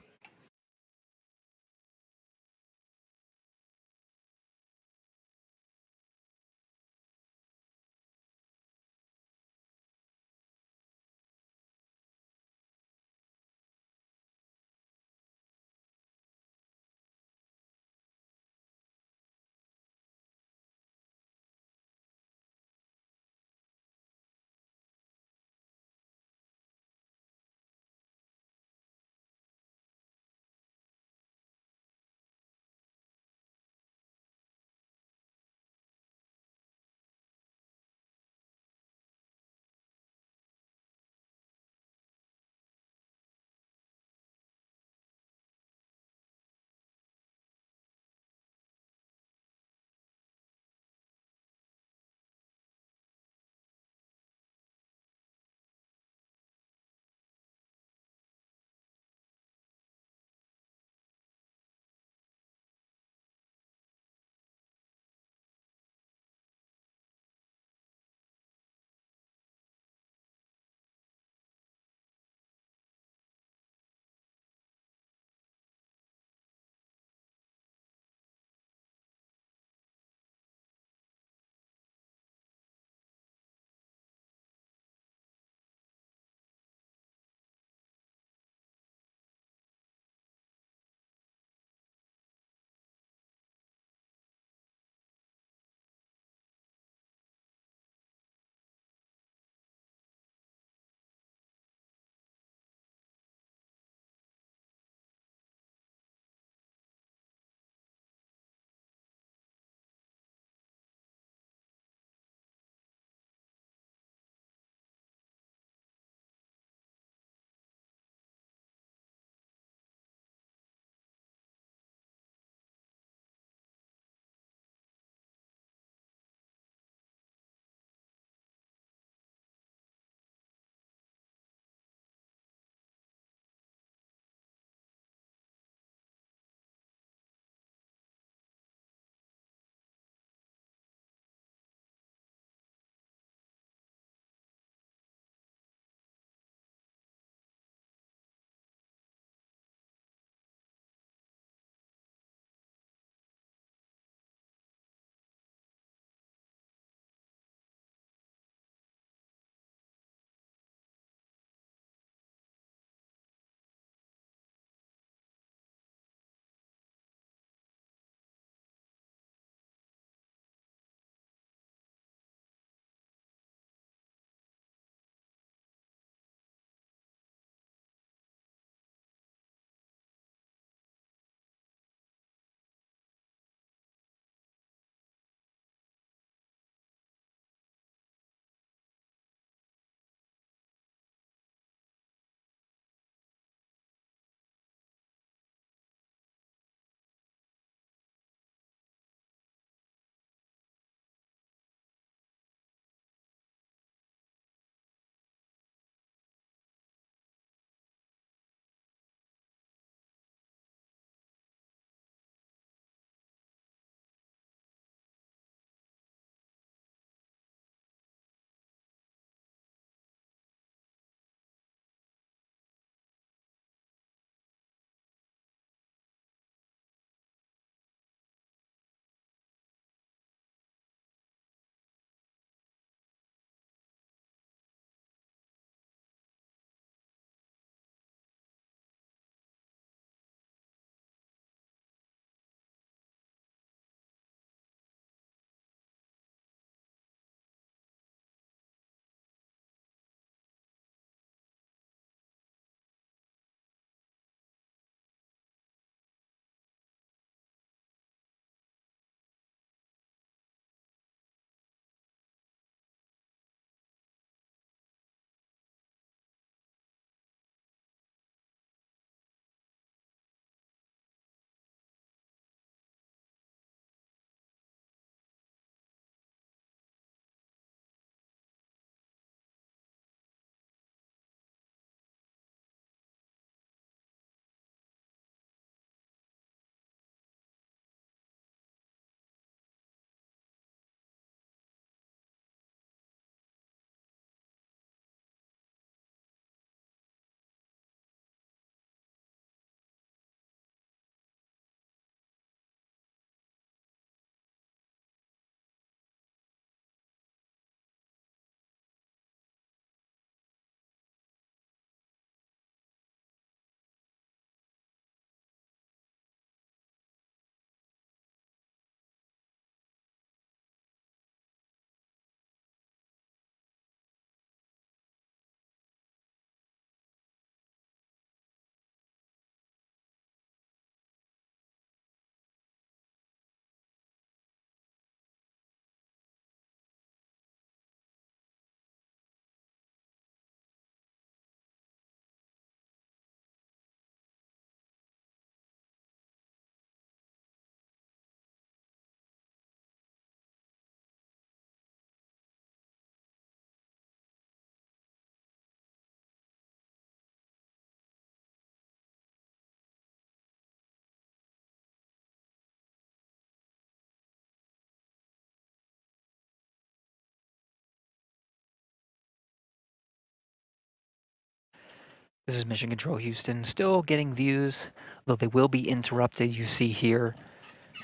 A: This is Mission Control Houston, still getting views, though they will be interrupted. You see here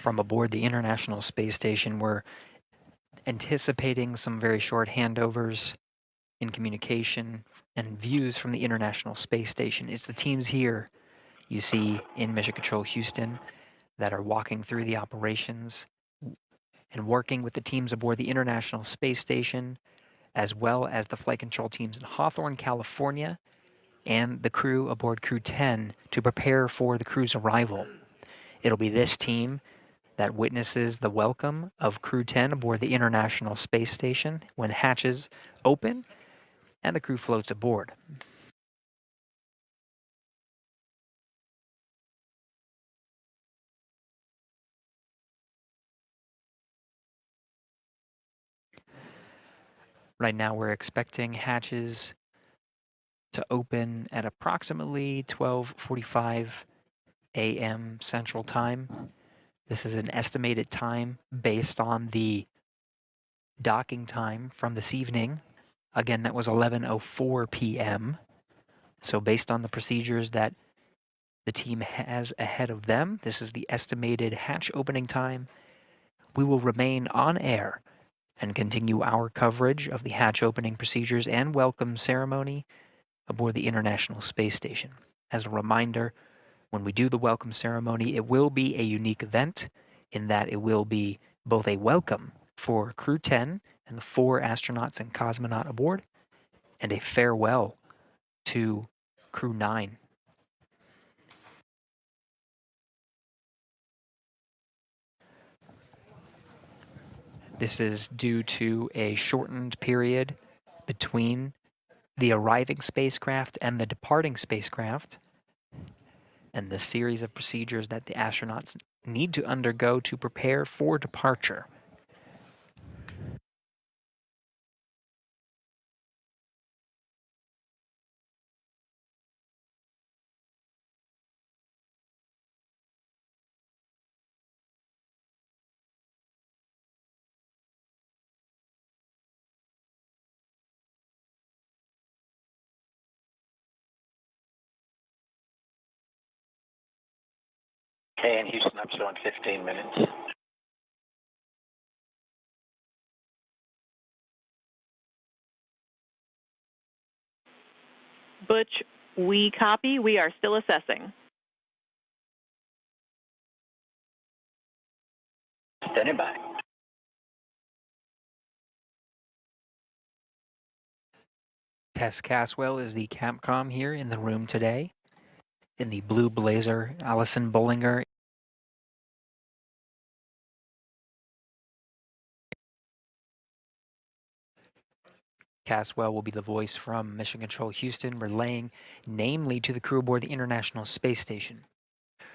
A: from aboard the International Space Station, we're anticipating some very short handovers in communication and views from the International Space Station. It's the teams here you see in Mission Control Houston that are walking through the operations and working with the teams aboard the International Space Station, as well as the flight control teams in Hawthorne, California, and the crew aboard Crew-10 to prepare for the crew's arrival. It'll be this team that witnesses the welcome of Crew-10 aboard the International Space Station when hatches open and the crew floats aboard. Right now we're expecting hatches to open at approximately 12:45 a.m. Central Time. This is an estimated time based on the docking time from this evening. Again, that was 11:04 p.m. So based on the procedures that the team has ahead of them, this is the estimated hatch opening time. We will remain on air and continue our coverage of the hatch opening procedures and welcome ceremony aboard the International Space Station. As a reminder, when we do the welcome ceremony, it will be a unique event in that it will be both a welcome for Crew-10 and the 4 astronauts and cosmonaut aboard, and a farewell to Crew-9. This is due to a shortened period between the arriving spacecraft and the departing spacecraft, and the series of procedures that the astronauts need to undergo to prepare for departure.
H: Okay, in Houston, I'm showing 15 minutes.
E: Butch, we copy. We are still assessing.
H: Standing by.
A: Tess Caswell is the Capcom here in the room today. In the blue blazer, Allison Bollinger. Caswell will be the voice from Mission Control Houston, relaying namely to the crew aboard the International Space Station.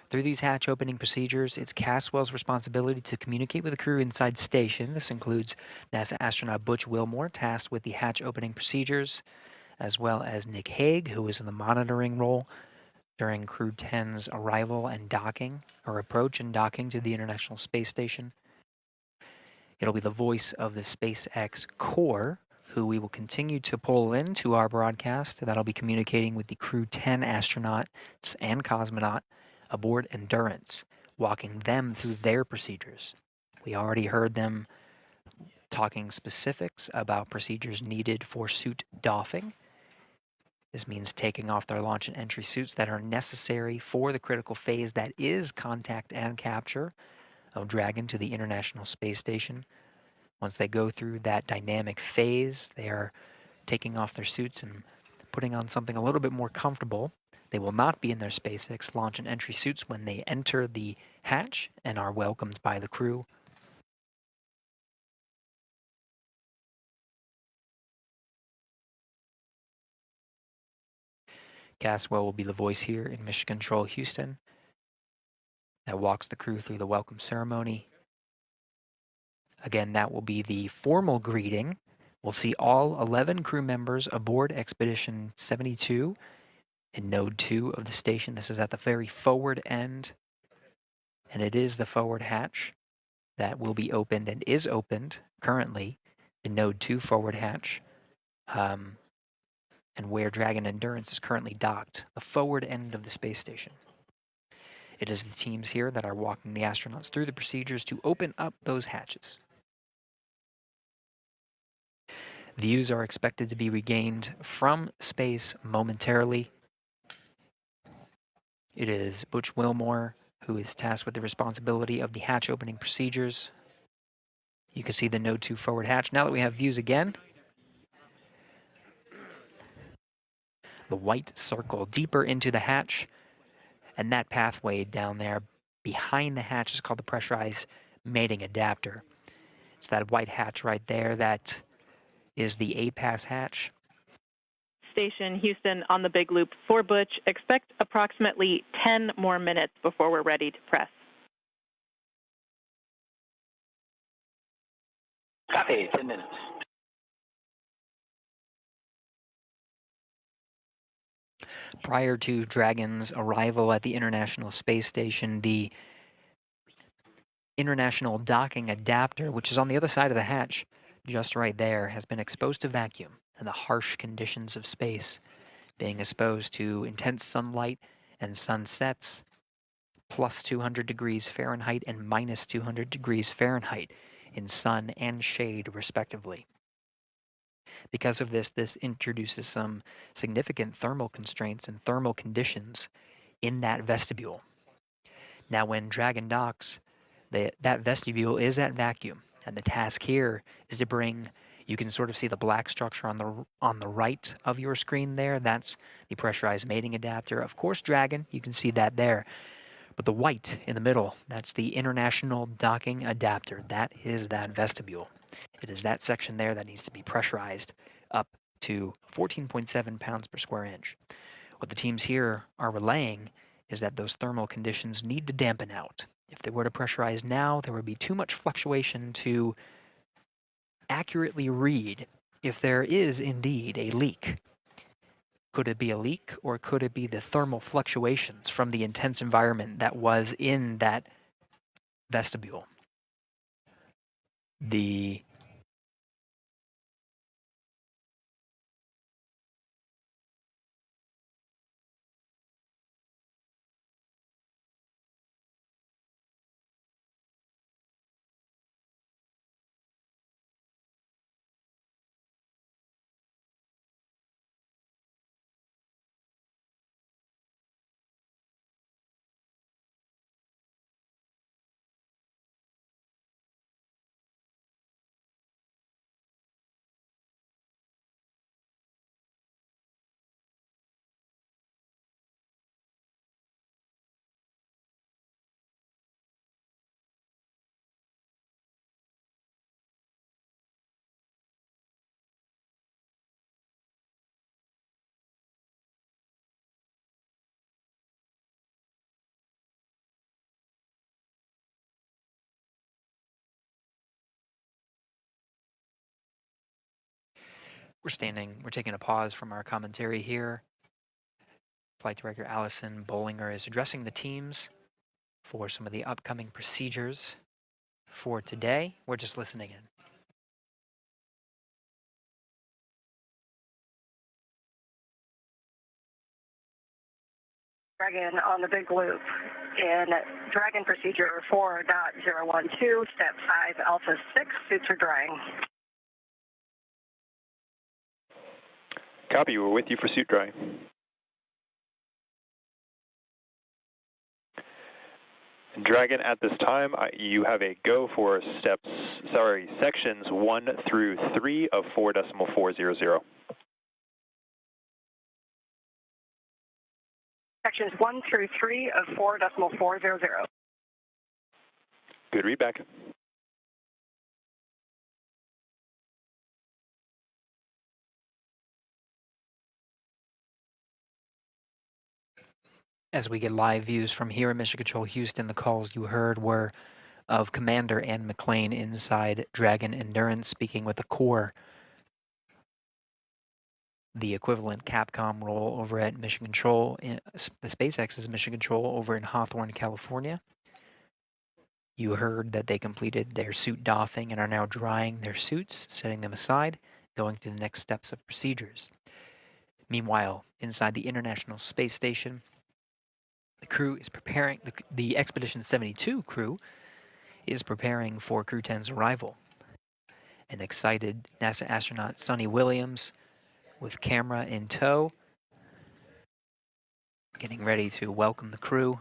A: Through these hatch opening procedures, it's Caswell's responsibility to communicate with the crew inside station. This includes NASA astronaut Butch Wilmore, tasked with the hatch opening procedures, as well as Nick Hague, who is in the monitoring role during Crew-10's arrival and docking, or approach and docking to the International Space Station. It'll be the voice of the SpaceX core, who we will continue to pull into our broadcast. That'll be communicating with the Crew-10 astronauts and cosmonaut aboard Endurance, walking them through their procedures. We already heard them talking specifics about procedures needed for suit doffing. This means taking off their launch and entry suits that are necessary for the critical phase that is contact and capture of Dragon to the International Space Station. Once they go through that dynamic phase, they are taking off their suits and putting on something a little bit more comfortable. They will not be in their SpaceX launch and entry suits when they enter the hatch and are welcomed by the crew. Caswell will be the voice here in Mission Control Houston that walks the crew through the welcome ceremony. Again, that will be the formal greeting. We'll see all 11 crew members aboard Expedition 72 in Node 2 of the station. This is at the very forward end, and it is the forward hatch that will be opened and is opened currently, the Node 2 forward hatch. And and where Dragon Endurance is currently docked, the forward end of the space station. It is the teams here that are walking the astronauts through the procedures to open up those hatches. Views are expected to be regained from space momentarily. It is Butch Wilmore who is tasked with the responsibility of the hatch opening procedures. You can see the Node 2 forward hatch. Now that we have views again, the white circle deeper into the hatch, and that pathway down there behind the hatch is called the pressurized mating adapter. It's that white hatch right there that is the A-pass hatch.
E: Station Houston on the big loop for Butch. Expect approximately 10 more minutes before we're ready to press.
H: Copy, 10 minutes.
A: Prior to Dragon's arrival at the International Space Station, the International Docking Adapter, which is on the other side of the hatch, just right there, has been exposed to vacuum and the harsh conditions of space, being exposed to intense sunlight and sunsets, plus 200 degrees Fahrenheit and minus 200 degrees Fahrenheit in sun and shade, respectively. Because of this introduces some significant thermal constraints and thermal conditions in that vestibule. Now, when Dragon docks, that vestibule is at vacuum, and the task here is to bring, you can sort of see the black structure on the right of your screen there. That's the pressurized mating adapter. Of course, Dragon, you can see that there. But the white in the middle, that's the International Docking Adapter. That is that vestibule. It is that section there that needs to be pressurized up to 14.7 pounds per square inch. What the teams here are relaying is that those thermal conditions need to dampen out. If they were to pressurize now, there would be too much fluctuation to accurately read if there is indeed a leak. Could it be a leak, or could it be the thermal fluctuations from the intense environment that was in that vestibule? We're taking a pause from our commentary here. Flight Director Allison Bollinger is addressing the teams for some of the upcoming procedures for today. We're just listening in.
C: Dragon on the big loop in Dragon procedure 4.012, step 5, alpha 6, suits are drying.
B: Copy, we're with you for suit drying. Dragon, at this time, you have a go for sections 1 through 3 of 4.400.
C: Sections 1 through 3 of 4.400.
B: Good read back.
A: As we get live views from here at Mission Control Houston, the calls you heard were of Commander Ann McLean inside Dragon Endurance, speaking with the core, the equivalent Capcom role over at Mission Control, the SpaceX's Mission Control over in Hawthorne, California. You heard that they completed their suit doffing and are now drying their suits, setting them aside, going through the next steps of procedures. Meanwhile, inside the International Space Station, the crew is preparing, the Expedition 72 crew is preparing for Crew-10's arrival. An excited NASA astronaut Sonny Williams, with camera in tow, getting ready to welcome the crew.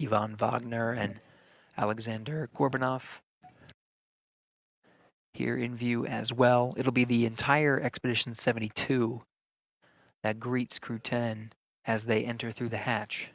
A: Ivan Wagner and Alexander Gorbanov here in view as well. It'll be the entire Expedition 72 that greets Crew-10 as they enter through the hatch.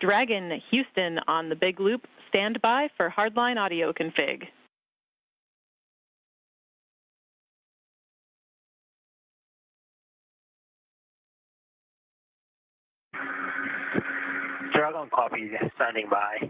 E: Dragon Houston on the big loop, stand by for hardline audio config.
H: Dragon copy, standing by.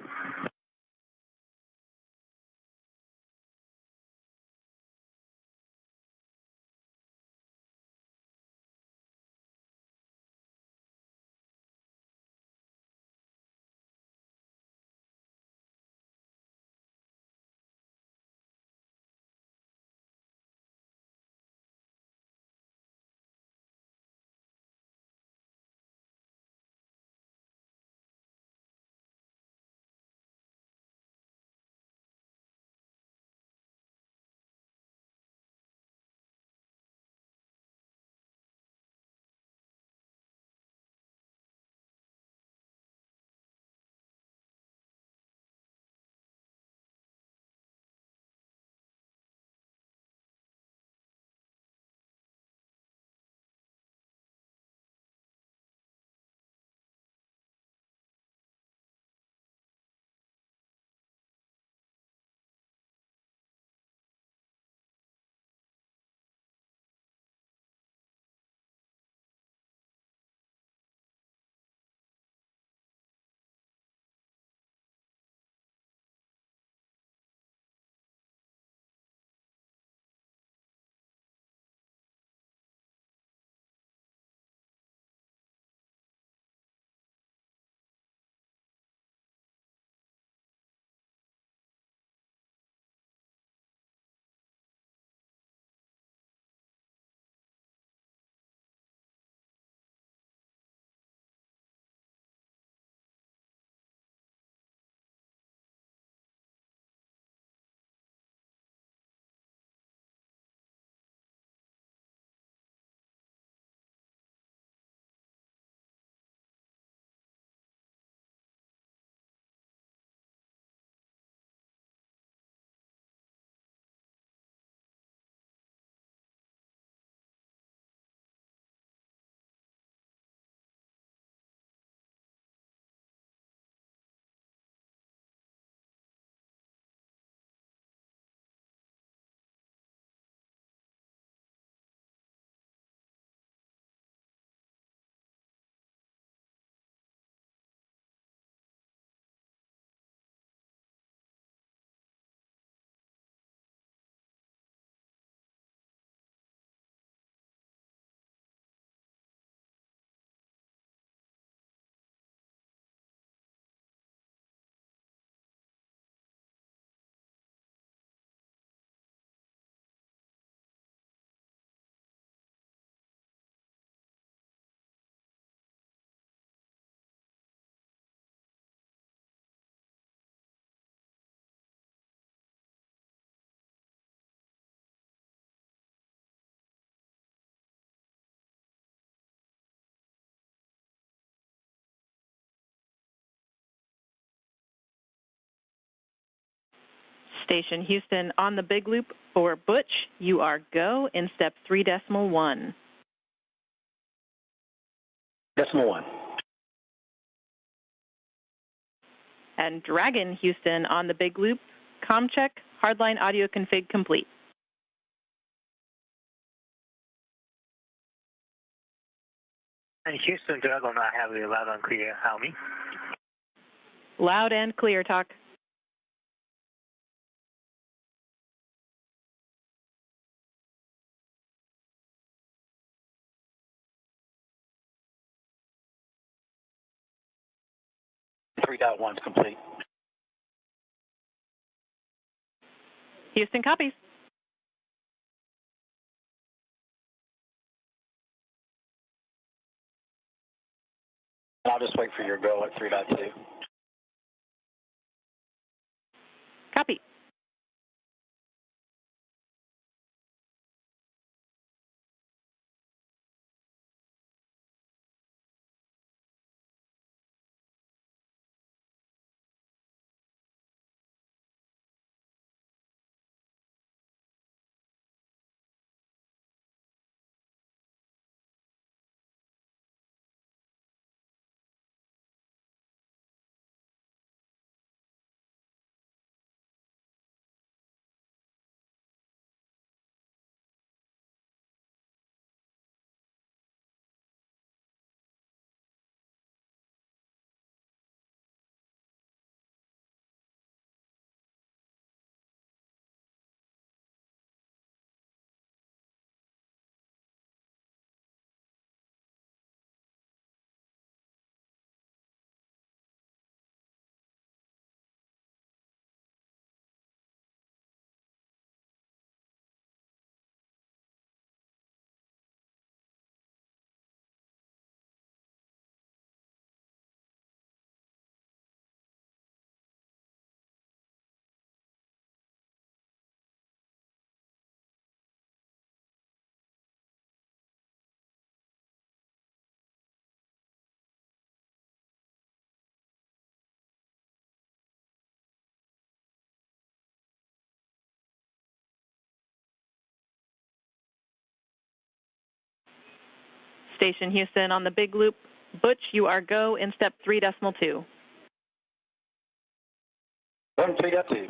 E: Station Houston on the big loop for Butch, you are go in step 3.1.
H: Decimal 1.
E: And Dragon Houston on the big loop, com check, hardline audio config complete.
H: And Houston Dragon, I have you loud and clear. How me?
E: Loud and clear, talk.
H: Three dot one's complete.
E: Houston copies.
H: I'll just wait for your go at 3.2.
E: Copy. Station Houston on the big loop. Butch, you are go in step 3.2.
H: 3.2.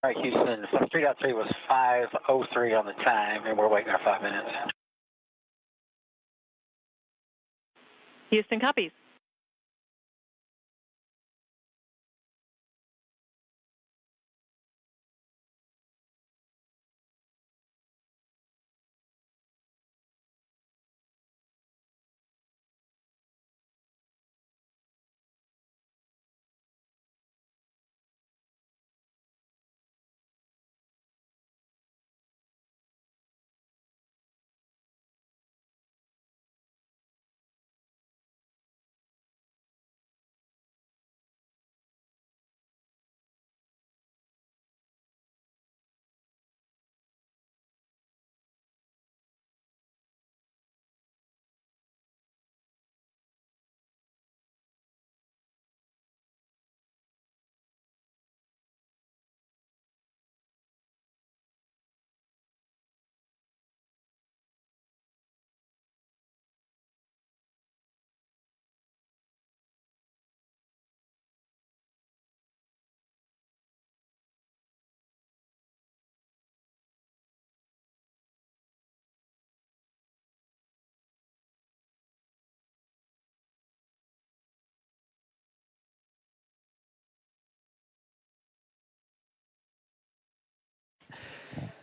H: All right, Houston, 3.3 was 5:03 on the time, and we're waiting our 5 minutes.
E: Houston copies.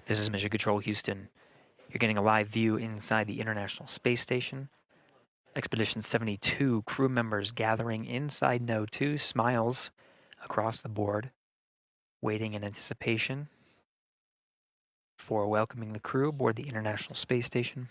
A: This is Mission Control Houston. You're getting a live view inside the International Space Station. Expedition 72 crew members gathering inside Node 2, smiles across the board, waiting in anticipation for welcoming the crew aboard the International Space Station.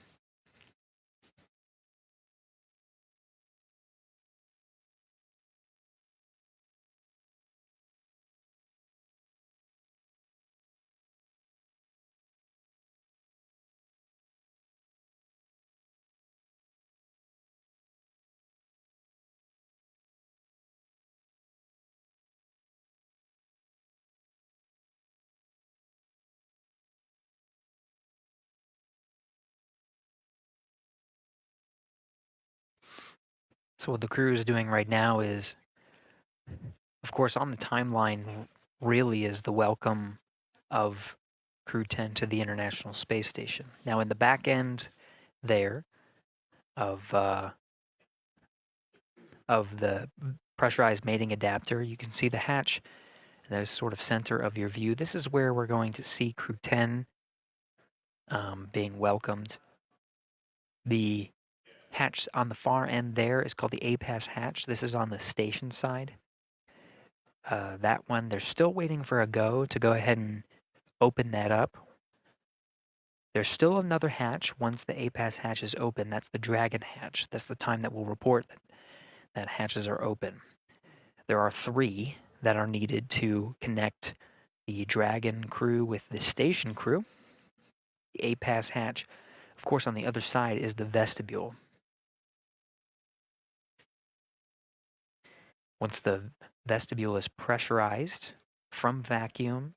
A: So what the crew is doing right now is, of course, on the timeline really is the welcome of Crew-10 to the International Space Station. Now in the back end there of the pressurized mating adapter, you can see the hatch. That sort of center of your view. This is where we're going to see Crew-10 being welcomed. The hatch on the far end there is called the A-Pass hatch. This is on the station side. That one, they're still waiting for a go to go ahead and open that up. There's still another hatch once the A-Pass hatch is open. That's the Dragon hatch. That's the time that we'll report that hatches are open. There are 3 that are needed to connect the Dragon crew with the station crew. The A-Pass hatch, of course, on the other side is the vestibule. Once the vestibule is pressurized from vacuum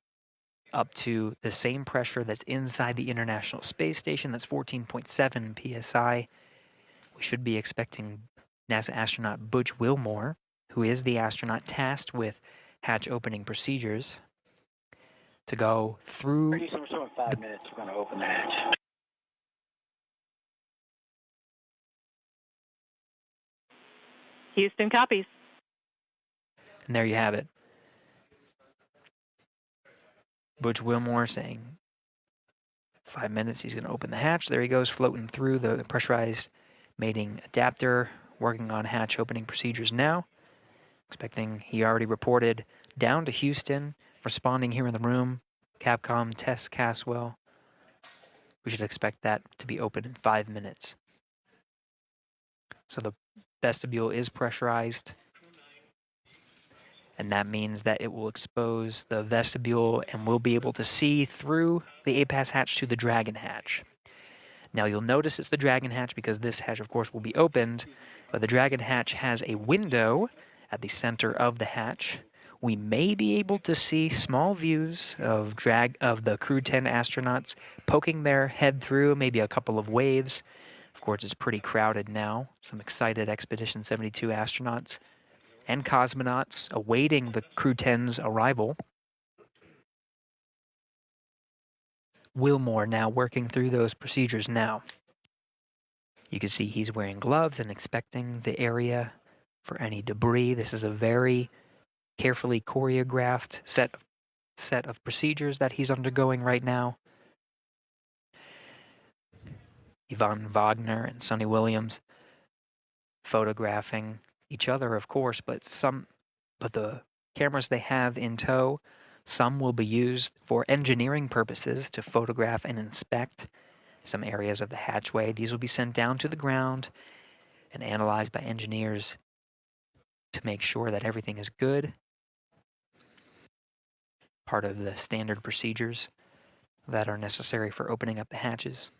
A: up to the same pressure that's inside the International Space Station, that's 14.7 psi, we should be expecting NASA astronaut Butch Wilmore, who is the astronaut tasked with hatch opening procedures, to go through.
H: We're still in 5 minutes. We're going to open the hatch.
E: Houston copies.
A: And there you have it. Butch Wilmore saying 5 minutes, he's going to open the hatch. There he goes, floating through the pressurized mating adapter, working on hatch opening procedures now. Expecting, he already reported down to Houston, responding here in the room. Capcom, Tess Caswell. We should expect that to be open in 5 minutes. So the vestibule is pressurized, and that means that it will expose the vestibule and we'll be able to see through the APAS hatch to the Dragon hatch. Now you'll notice it's the Dragon hatch because this hatch, of course, will be opened, but the Dragon hatch has a window at the center of the hatch. We may be able to see small views of the Crew-10 astronauts poking their head through, maybe a couple of waves. Of course, it's pretty crowded now. Some excited Expedition 72 astronauts and cosmonauts awaiting the Crew-10's arrival. Wilmore now working through those procedures now. You can see he's wearing gloves and inspecting the area for any debris. This is a very carefully choreographed set of procedures that he's undergoing right now. Yvonne Wagner and Sonny Williams photographing each other, of course, but the cameras they have in tow, some will be used for engineering purposes to photograph and inspect some areas of the hatchway. These will be sent down to the ground and analyzed by engineers to make sure that everything is good. Part of the standard procedures that are necessary for opening up the hatches.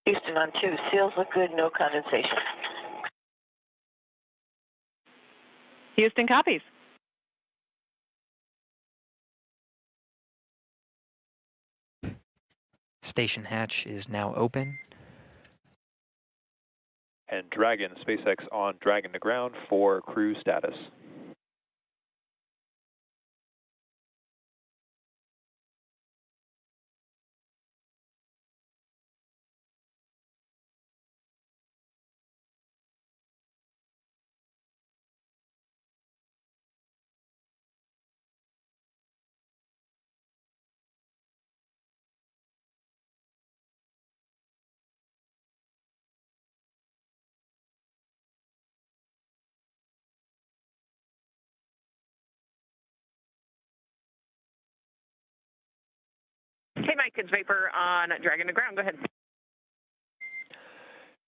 I: Houston on 2, seals look good, no condensation.
E: Houston copies.
A: Station hatch is now open.
B: And Dragon, SpaceX on Dragon to ground for crew status.
J: Hey, Mike, it's Vapor on Dragon to ground. Go ahead.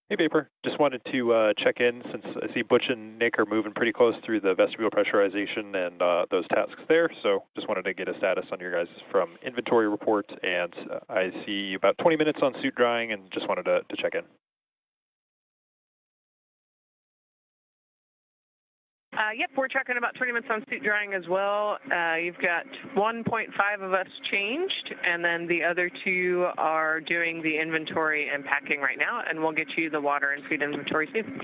B: Hey, Vapor. Just wanted to check in since I see Butch and Nick are moving pretty close through the vestibule pressurization and those tasks there. So just wanted to get a status on your guys from inventory report. And I see about 20 minutes on suit drying and just wanted to check in.
J: Yep, we're tracking about 20 minutes on suit drying as well. You've got 1.5 of us changed, and then the other 2 are doing the inventory and packing right now, and we'll get you the water and feed inventory soon.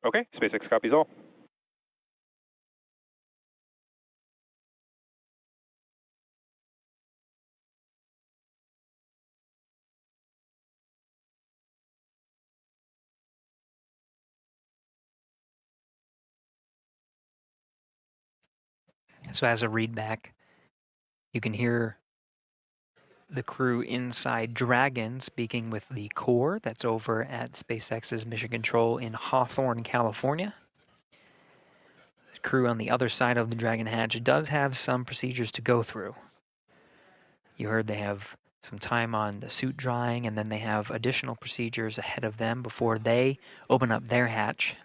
B: Okay, SpaceX copies all.
A: So as a readback, you can hear the crew inside Dragon speaking with the core that's over at SpaceX's Mission Control in Hawthorne, California. The crew on the other side of the Dragon hatch does have some procedures to go through. You heard they have some time on the suit drying, and then they have additional procedures ahead of them before they open up their hatch.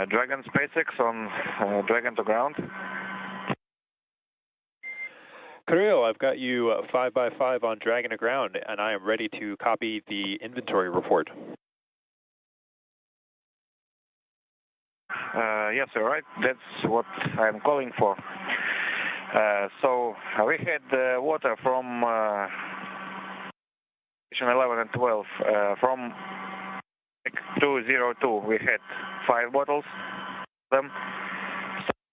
K: Dragon SpaceX on Dragon to ground.
B: Kirill, I've got you 5x5 on Dragon to ground, and I am ready to copy the inventory report.
K: Yes, all right. That's what I'm calling for. So we had water from station 11 and 12. From 202, we had 5 bottles. Them.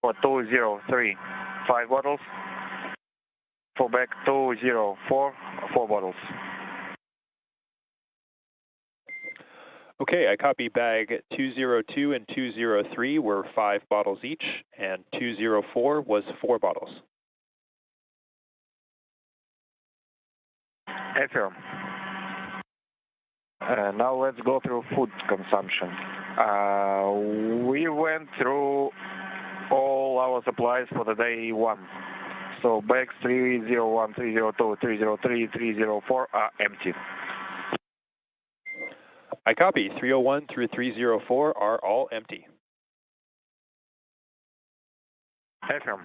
K: For 203, 5 bottles. For back 204, 4 bottles.
B: Okay, I copy bag 202 and 203 were 5 bottles each, and 204 was 4 bottles.
K: Affirm. Now let's go through food consumption. We went through all our supplies for the day 1. So bags 301, 302, 303, 304 are empty.
B: I copy. 301 through 304 are all empty.
K: Affirm.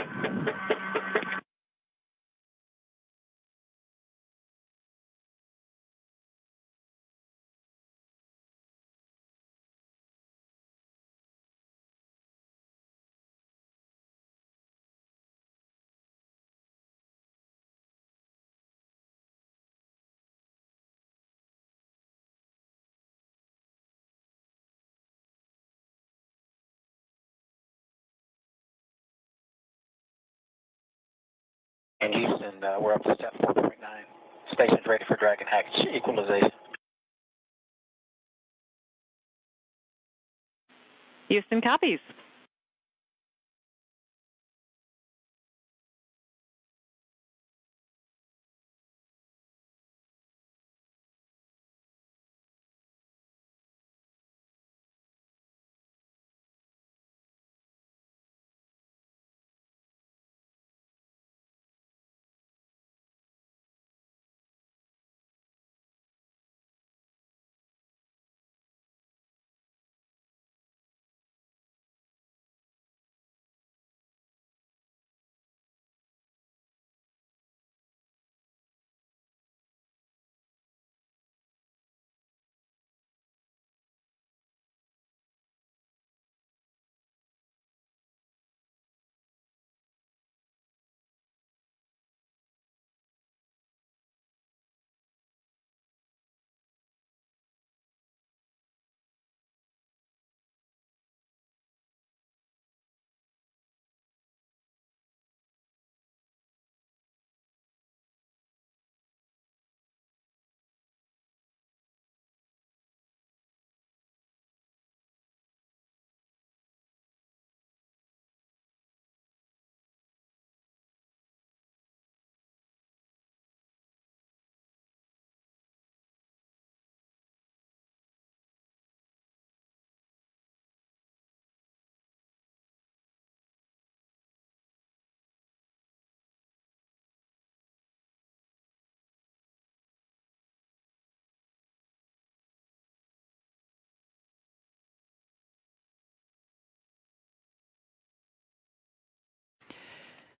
L: In Houston, we're up to step 4.9. Station's ready for Dragon hatch equalization.
E: Houston copies.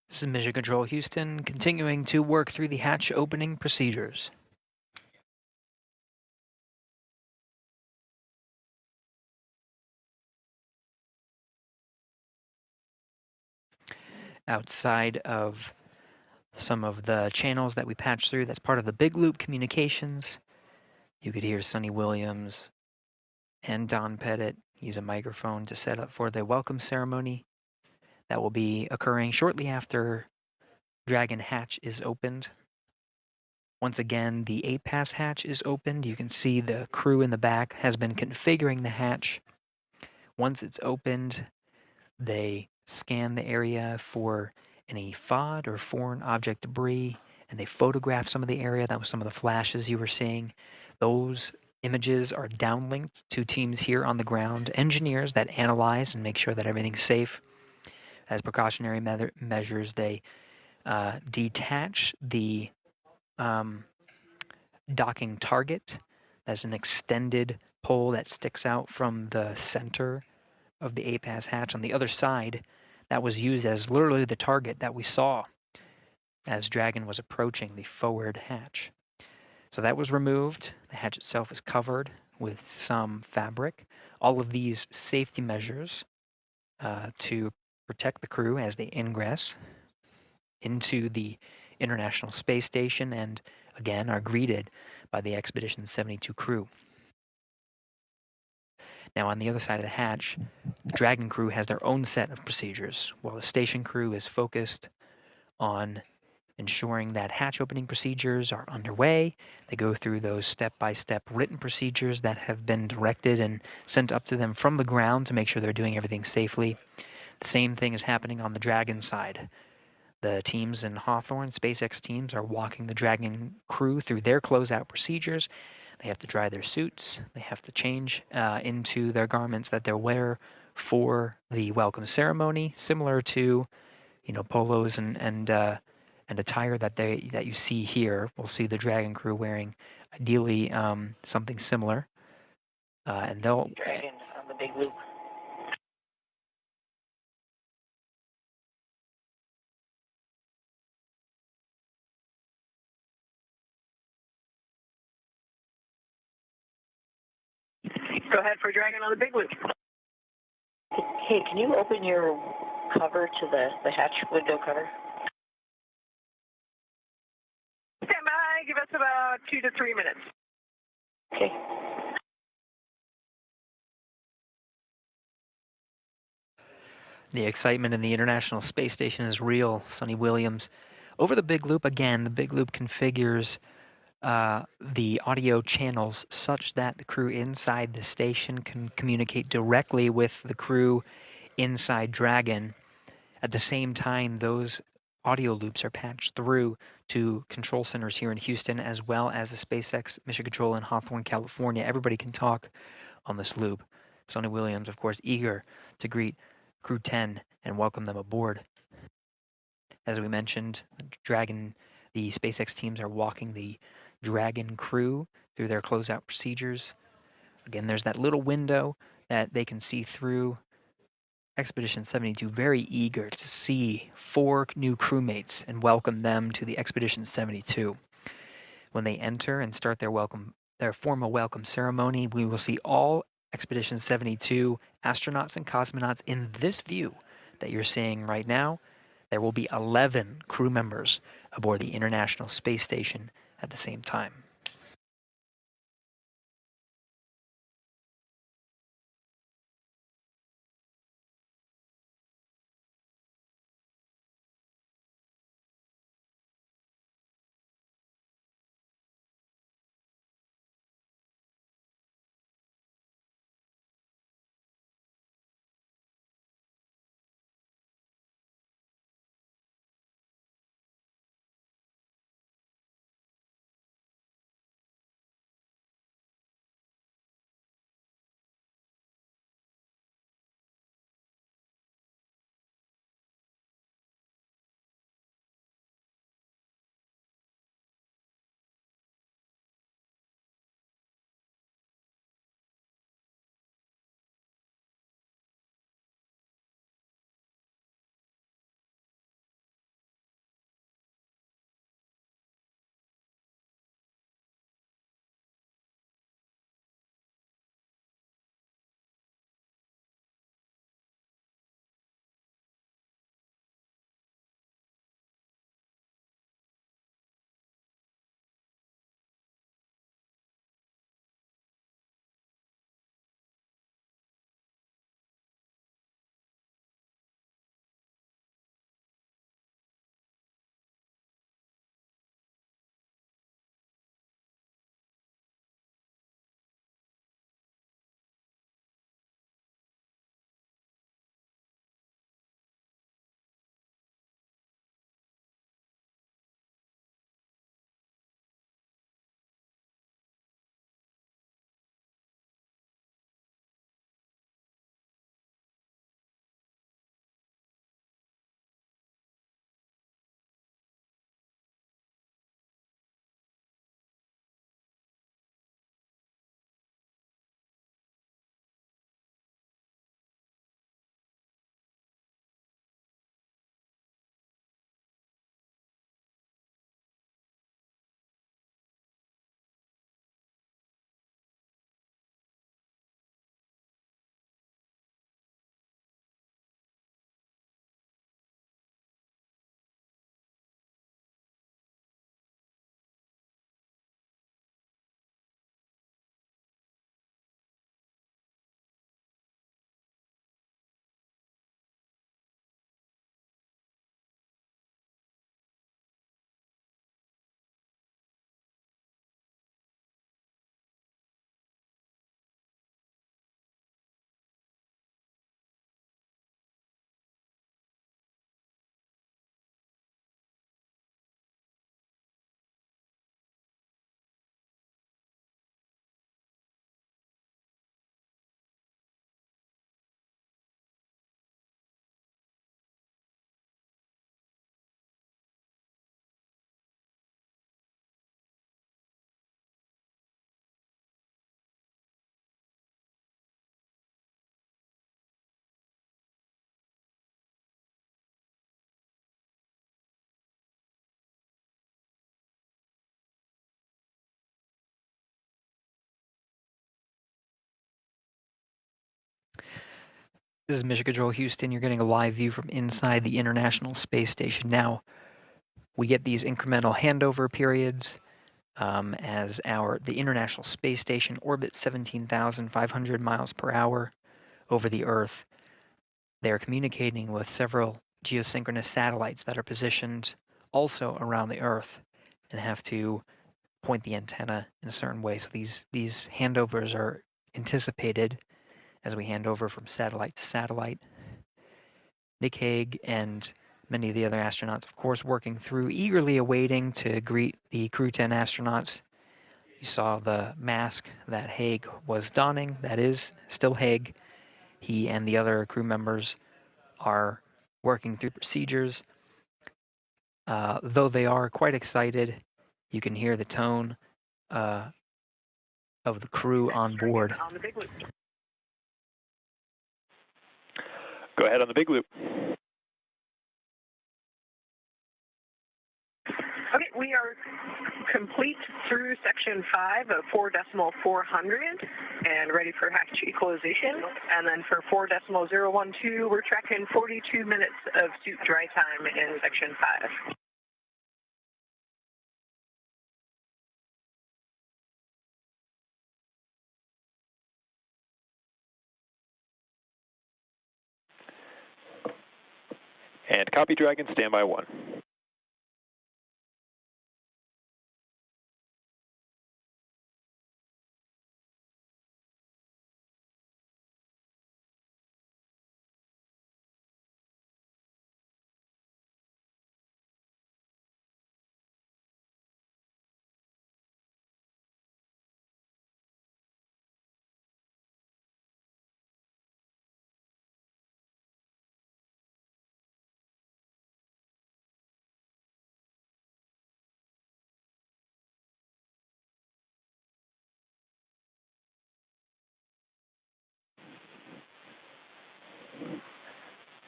A: This is Mission Control Houston, continuing to work through the hatch opening procedures. Outside of some of the channels that we patched through, that's part of the big loop communications. You could hear Sonny Williams and Don Pettit use a microphone to set up for the welcome ceremony that will be occurring shortly after Dragon hatch is opened. Once again, the 8-pass hatch is opened. You can see the crew in the back has been configuring the hatch. Once it's opened, they scan the area for any FOD or foreign object debris, and they photograph some of the area. That was some of the flashes you were seeing. Those images are downlinked to teams here on the ground, engineers that analyze and make sure that everything's safe. As precautionary measures, they detach the docking target. That's an extended pole that sticks out from the center of the 8-pass hatch on the other side. That was used as literally the target that we saw as Dragon was approaching the forward hatch. So that was removed. The hatch itself is covered with some fabric. All of these safety measures to protect the crew as they ingress into the International Space Station and again are greeted by the Expedition 72 crew. Now on the other side of the hatch, the Dragon crew has their own set of procedures, while the station crew is focused on ensuring that hatch opening procedures are underway. They go through those step-by-step written procedures that have been directed and sent up to them from the ground to make sure they're doing everything safely. The same thing is happening on the Dragon side. The teams in Hawthorne, SpaceX teams, are walking the Dragon crew through their closeout procedures. They have to dry their suits. They have to change into their garments that they'll wear for the welcome ceremony, similar to, polos and attire that you see here. We'll see the Dragon crew wearing, ideally, something similar, and they'll.
I: Dragon on the big loop.
C: Go ahead for Dragon on the big loop.
I: Hey, can you open your cover to the hatch window cover?
C: Stand by. Give us about 2 to 3 minutes.
I: Okay.
A: The excitement in the International Space Station is real, Sonny Williams. Over the big loop, again, the big loop configures the audio channels such that the crew inside the station can communicate directly with the crew inside Dragon. At the same time, those audio loops are patched through to control centers here in Houston, as well as the SpaceX Mission Control in Hawthorne, California. Everybody can talk on this loop. Sonny Williams, of course, eager to greet Crew-10 and welcome them aboard. As we mentioned, the SpaceX teams are walking the Dragon crew through their closeout procedures. Again, there's that little window that they can see through. Expedition 72 very eager to see 4 new crewmates and welcome them to the Expedition 72. When they enter and start their formal welcome ceremony, we will see all Expedition 72 astronauts and cosmonauts in this view that you're seeing right now. There will be 11 crew members aboard the International Space Station at the same time. This is Mission Control Houston. You're getting a live view from inside the International Space Station. Now, we get these incremental handover periods as the International Space Station orbits 17,500 miles per hour over the Earth. They're communicating with several geosynchronous satellites that are positioned also around the Earth and have to point the antenna in a certain way. So these handovers are anticipated as we hand over from satellite to satellite. Nick Hague and many of the other astronauts, of course, working through, eagerly awaiting to greet the Crew-10 astronauts. You saw the mask that Hague was donning. That is still Hague. He and the other crew members are working through procedures. Though they are quite excited, you can hear the tone of the crew on board.
B: Go ahead on the big loop.
J: Okay, we are complete through section 5 of 4.400 and ready for hatch equalization. And then for 4.012, we're tracking 42 minutes of suit dry time in section 5.
B: And copy Dragon, standby 1.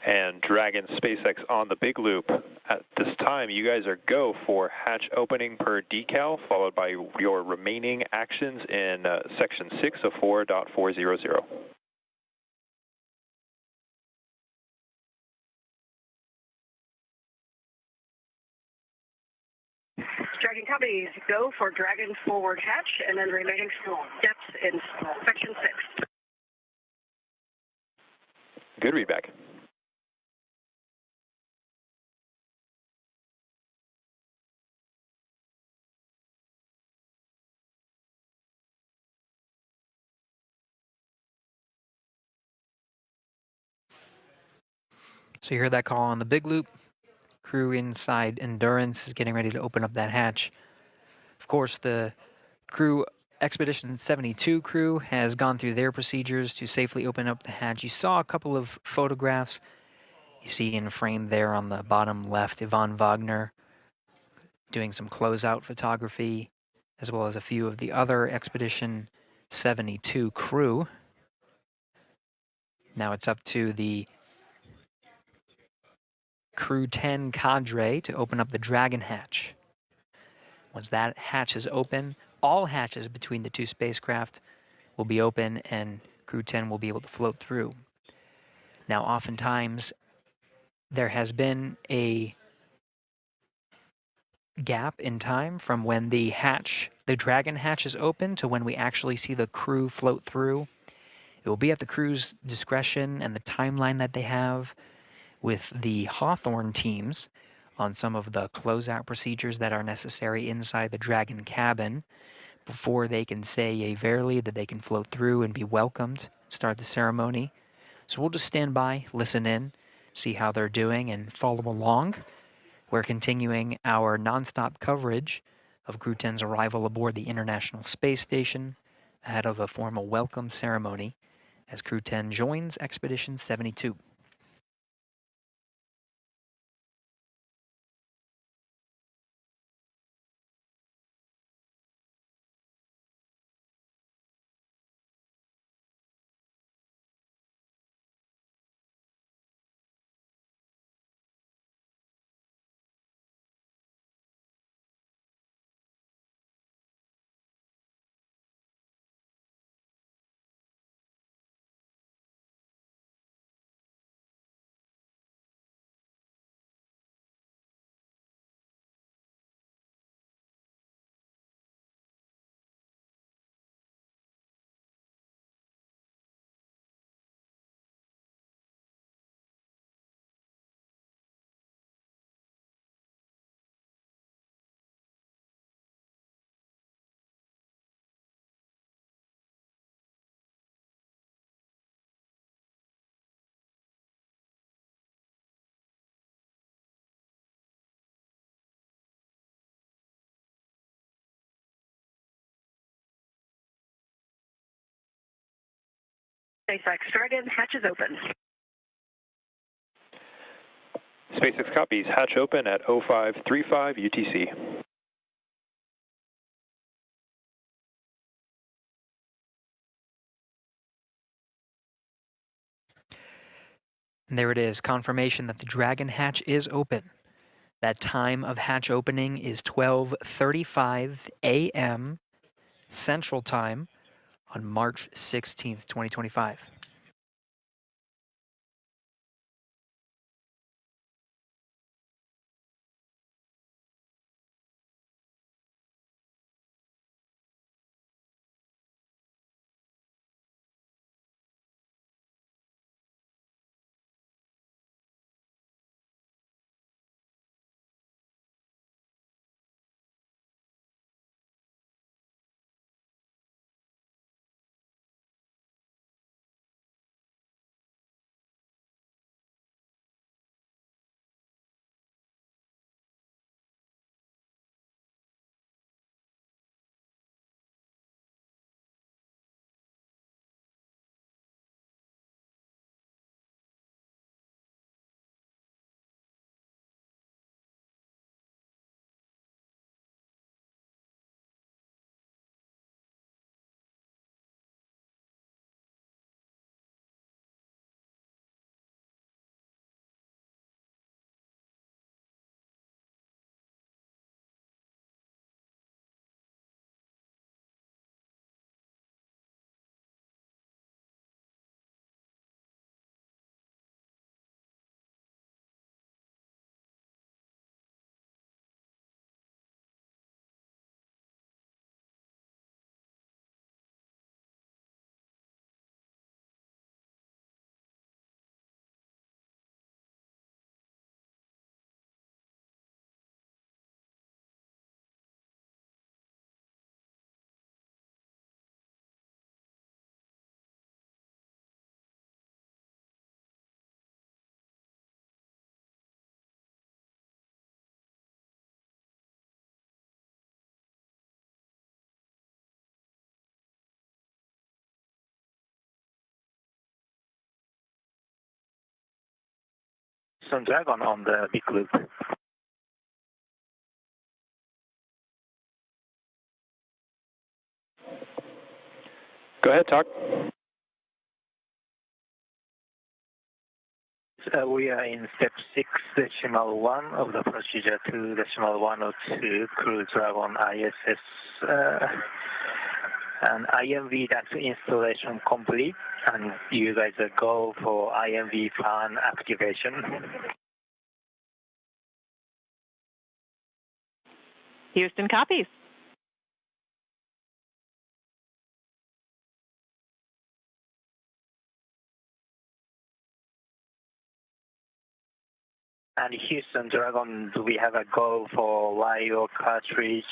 B: And Dragon SpaceX on the big loop. At this time, you guys are go for hatch opening per decal, followed by your remaining actions in section 6 of 4.400.
C: Dragon copies. Go for Dragon forward hatch and then remaining steps in section 6.
B: Good readback.
A: So you heard that call on the big loop. Crew inside Endurance is getting ready to open up that hatch. Of course, the crew Expedition 72 crew has gone through their procedures to safely open up the hatch. You saw a couple of photographs. You see in frame there on the bottom left, Yvonne Wagner doing some closeout photography, as well as a few of the other Expedition 72 crew. Now it's up to the Crew-10 cadre to open up the Dragon hatch. Once that hatch is open, all hatches between the two spacecraft will be open and Crew-10 will be able to float through. Now, oftentimes, there has been a gap in time from when the Dragon hatch is open to when we actually see the crew float through. It will be at the crew's discretion and the timeline that they have with the Hawthorne teams on some of the closeout procedures that are necessary inside the Dragon cabin before they can say yea verily that they can float through and be welcomed, start the ceremony. So we'll just stand by, listen in, see how they're doing, and follow along. We're continuing our nonstop coverage of Crew-10's arrival aboard the International Space Station ahead of a formal welcome ceremony as Crew-10 joins Expedition 72.
C: SpaceX Dragon, hatch is open.
B: SpaceX copies, hatch open at 0535 UTC.
A: And there it is, confirmation that the Dragon hatch is open. That time of hatch opening is 12:35 a.m. Central Time on March 16th, 2025.
H: Some Dragon on the big loop.
B: Go ahead, talk.
H: We are in step 6.1 of the procedure 2.102 Crew Dragon ISS and IMV duct installation complete, and you guys go for IMV fan activation.
E: Houston copies.
H: And Houston Dragon, do we have a go for YO cartridge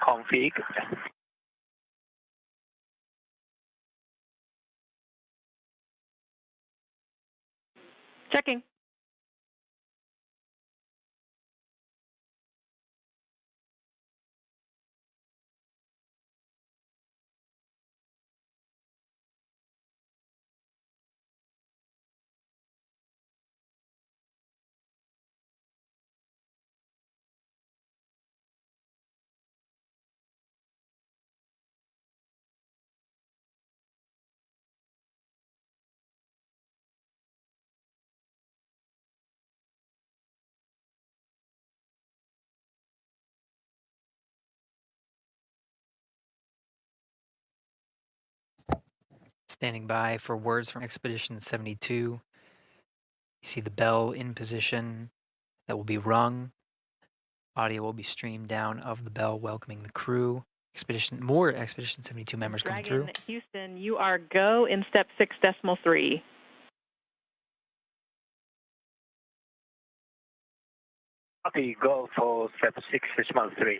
H: config?
E: Checking.
A: Standing by for words from Expedition 72. You see the bell in position that will be rung. Audio will be streamed down of the bell welcoming the crew. More Expedition 72 members come through.
E: Dragon Houston, you are go in step 6.3.
H: Okay, go for step 6.3.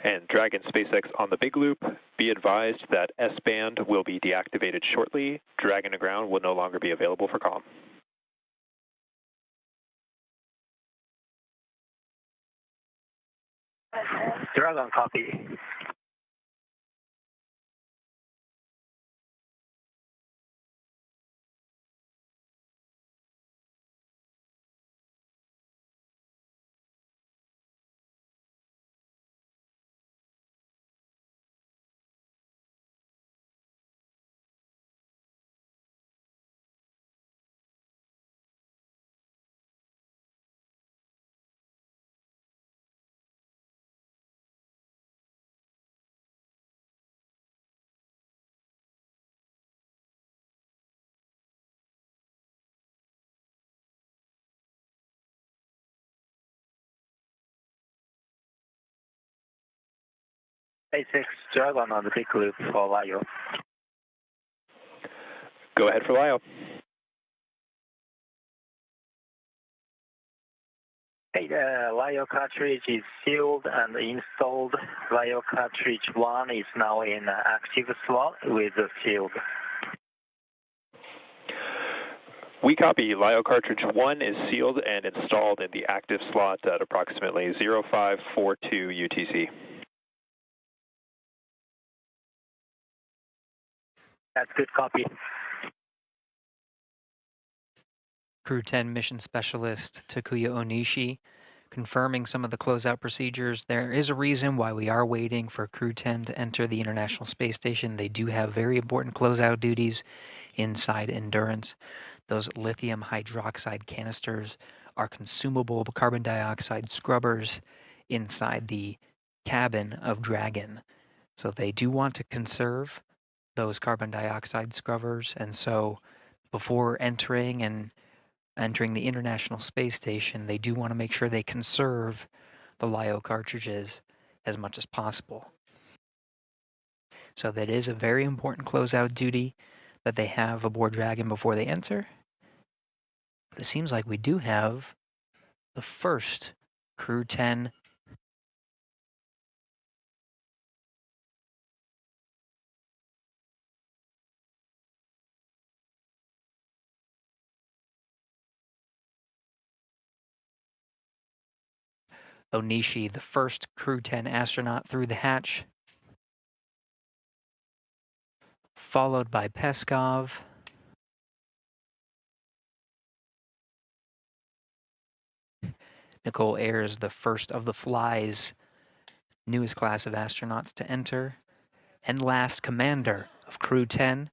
B: And Dragon SpaceX on the big loop, be advised that S-band will be deactivated shortly. Dragon to ground will no longer be available for comm.
H: Dragon copy. SpaceX Dragon on the big loop for LIO.
B: Go ahead for LIO.
H: Hey, the LIO cartridge is sealed and installed. LIO cartridge 1 is now in active slot with the field.
B: We copy. LIO cartridge 1 is sealed and installed in the active slot at approximately 0542 UTC.
H: That's good copy.
A: Crew-10 mission specialist Takuya Onishi confirming some of the closeout procedures. There is a reason why we are waiting for Crew-10 to enter the International Space Station. They do have very important closeout duties inside Endurance. Those lithium hydroxide canisters are consumable carbon dioxide scrubbers inside the cabin of Dragon. So they do want to conserve those carbon dioxide scrubbers, and so before entering the International Space Station, they do want to make sure they conserve the LIO cartridges as much as possible. So that is a very important closeout duty that they have aboard Dragon before they enter. But it seems like we do have the first Crew-10 Onishi, the first Crew-10 astronaut through the hatch, followed by Peskov. Nicole Ayers, the first of the Fly's newest class of astronauts to enter, and last commander of Crew-10,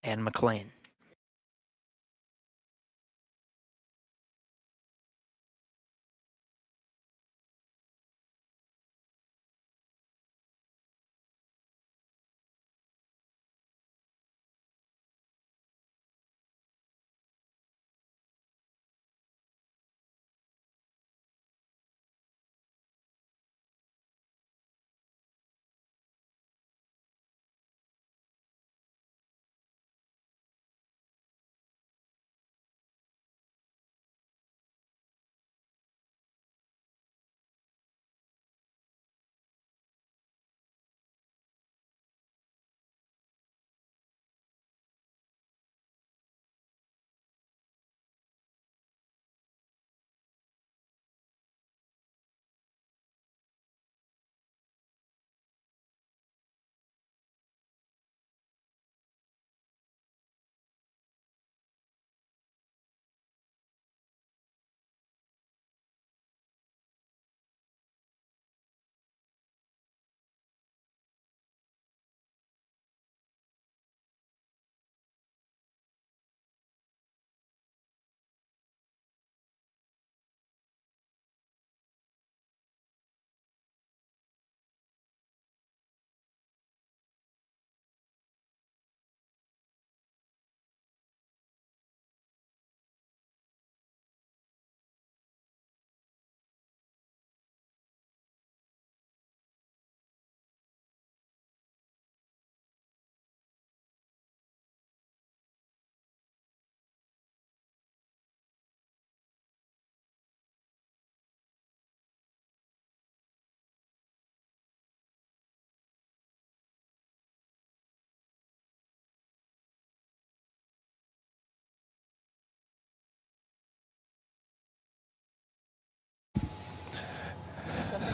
A: Anne McLean.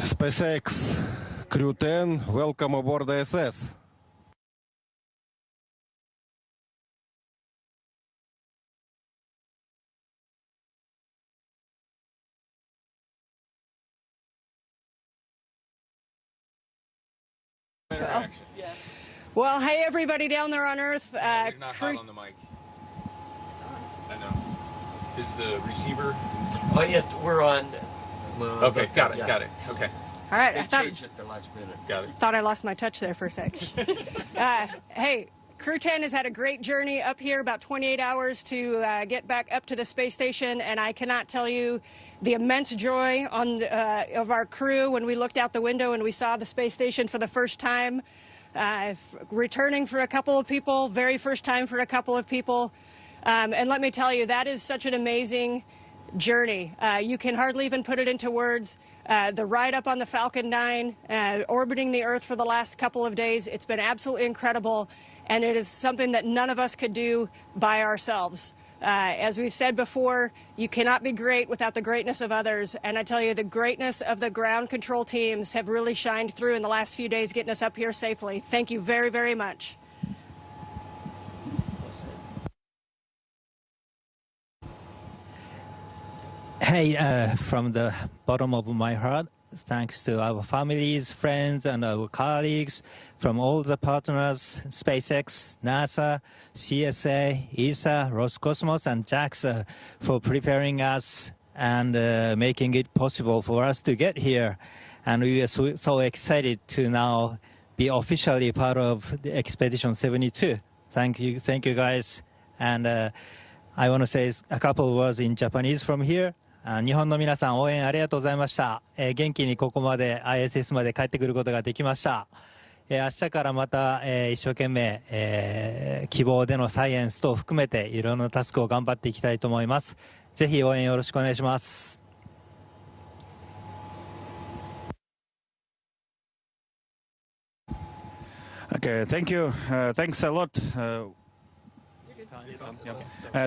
M: SpaceX Crew-10, welcome aboard the ISS.
N: Well, hey, everybody down there on Earth.
O: You're not hot on the mic. I know. Is the receiver?
P: Oh, yeah, we're on.
O: Okay, got it. Okay.
N: All right,
P: They
N: I thought,
P: changed at the last minute.
O: Got it.
N: thought I lost my touch there for a sec. Hey, Crew-10 has had a great journey up here, about 28 hours to get back up to the space station, and I cannot tell you the immense joy of our crew when we looked out the window and we saw the space station for the first time. Returning for a couple of people, very first time for a couple of people. And let me tell you, that is such an amazing journey. You can hardly even put it into words. The ride up on the Falcon 9, orbiting the Earth for the last couple of days, it's been absolutely incredible, and it is something that none of us could do by ourselves. As we've said before, you cannot be great without the greatness of others, and I tell you, the greatness of the ground control teams have really shined through in the last few days getting us up here safely. Thank you very, very much.
Q: Hey, from the bottom of my heart, thanks to our families, friends, and our colleagues from all the partners, SpaceX, NASA, CSA, ESA, Roscosmos, and JAXA for preparing us and making it possible for us to get here. And we are so excited to now be officially part of the Expedition 72. Thank you guys. And I want to say a couple of words in Japanese from here. 日本の皆さん応援ありがとうございました。元気にここまで ISS まで帰ってくることができました。明日からまた、一生懸命、希望でのサイエンスと含めていろんなタスクを頑張っていきたいと思います。ぜひ応援よろしくお願いします。
R: Okay, thank you. Thanks a lot.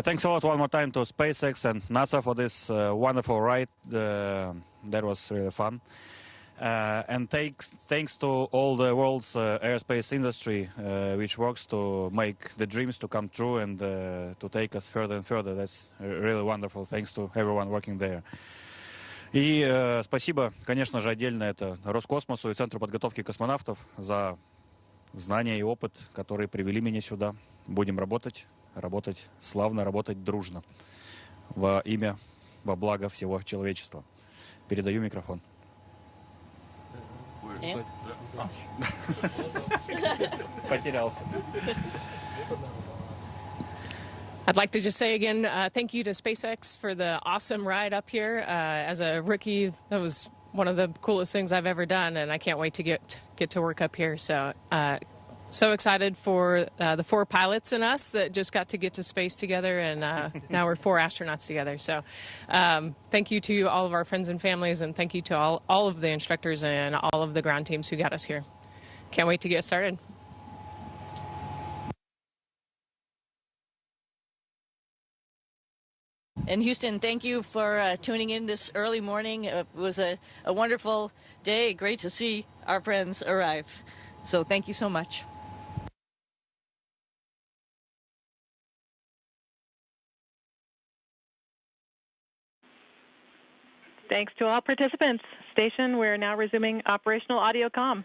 R: Thanks a lot one more time to SpaceX and NASA for this wonderful ride. That was really fun. And thanks to all the world's aerospace industry, which works to make the dreams to come true and to take us further and further. That's really wonderful. Thanks to everyone working there. И спасибо, конечно же, отдельно это Роскосмосу и Центру подготовки космонавтов за знания и опыт, которые привели меня сюда. Будем работать славно, работать дружно. Во имя, во благо всего человечества. Передаю микрофон. Потерялся.
S: I'd like to just say again, thank you to SpaceX for the awesome ride up here. As a rookie, that was one of the coolest things I've ever done, and I can't wait to get to work up here. So excited for the 4 pilots and us that just got to get to space together, and now we're 4 astronauts together. So thank you to all of our friends and families, and thank you to all of the instructors and all of the ground teams who got us here. Can't wait to get started.
T: And Houston, thank you for tuning in this early morning. It was a wonderful day. Great to see our friends arrive. So thank you so much.
E: Thanks to all participants. Station, we're now resuming operational audio comm.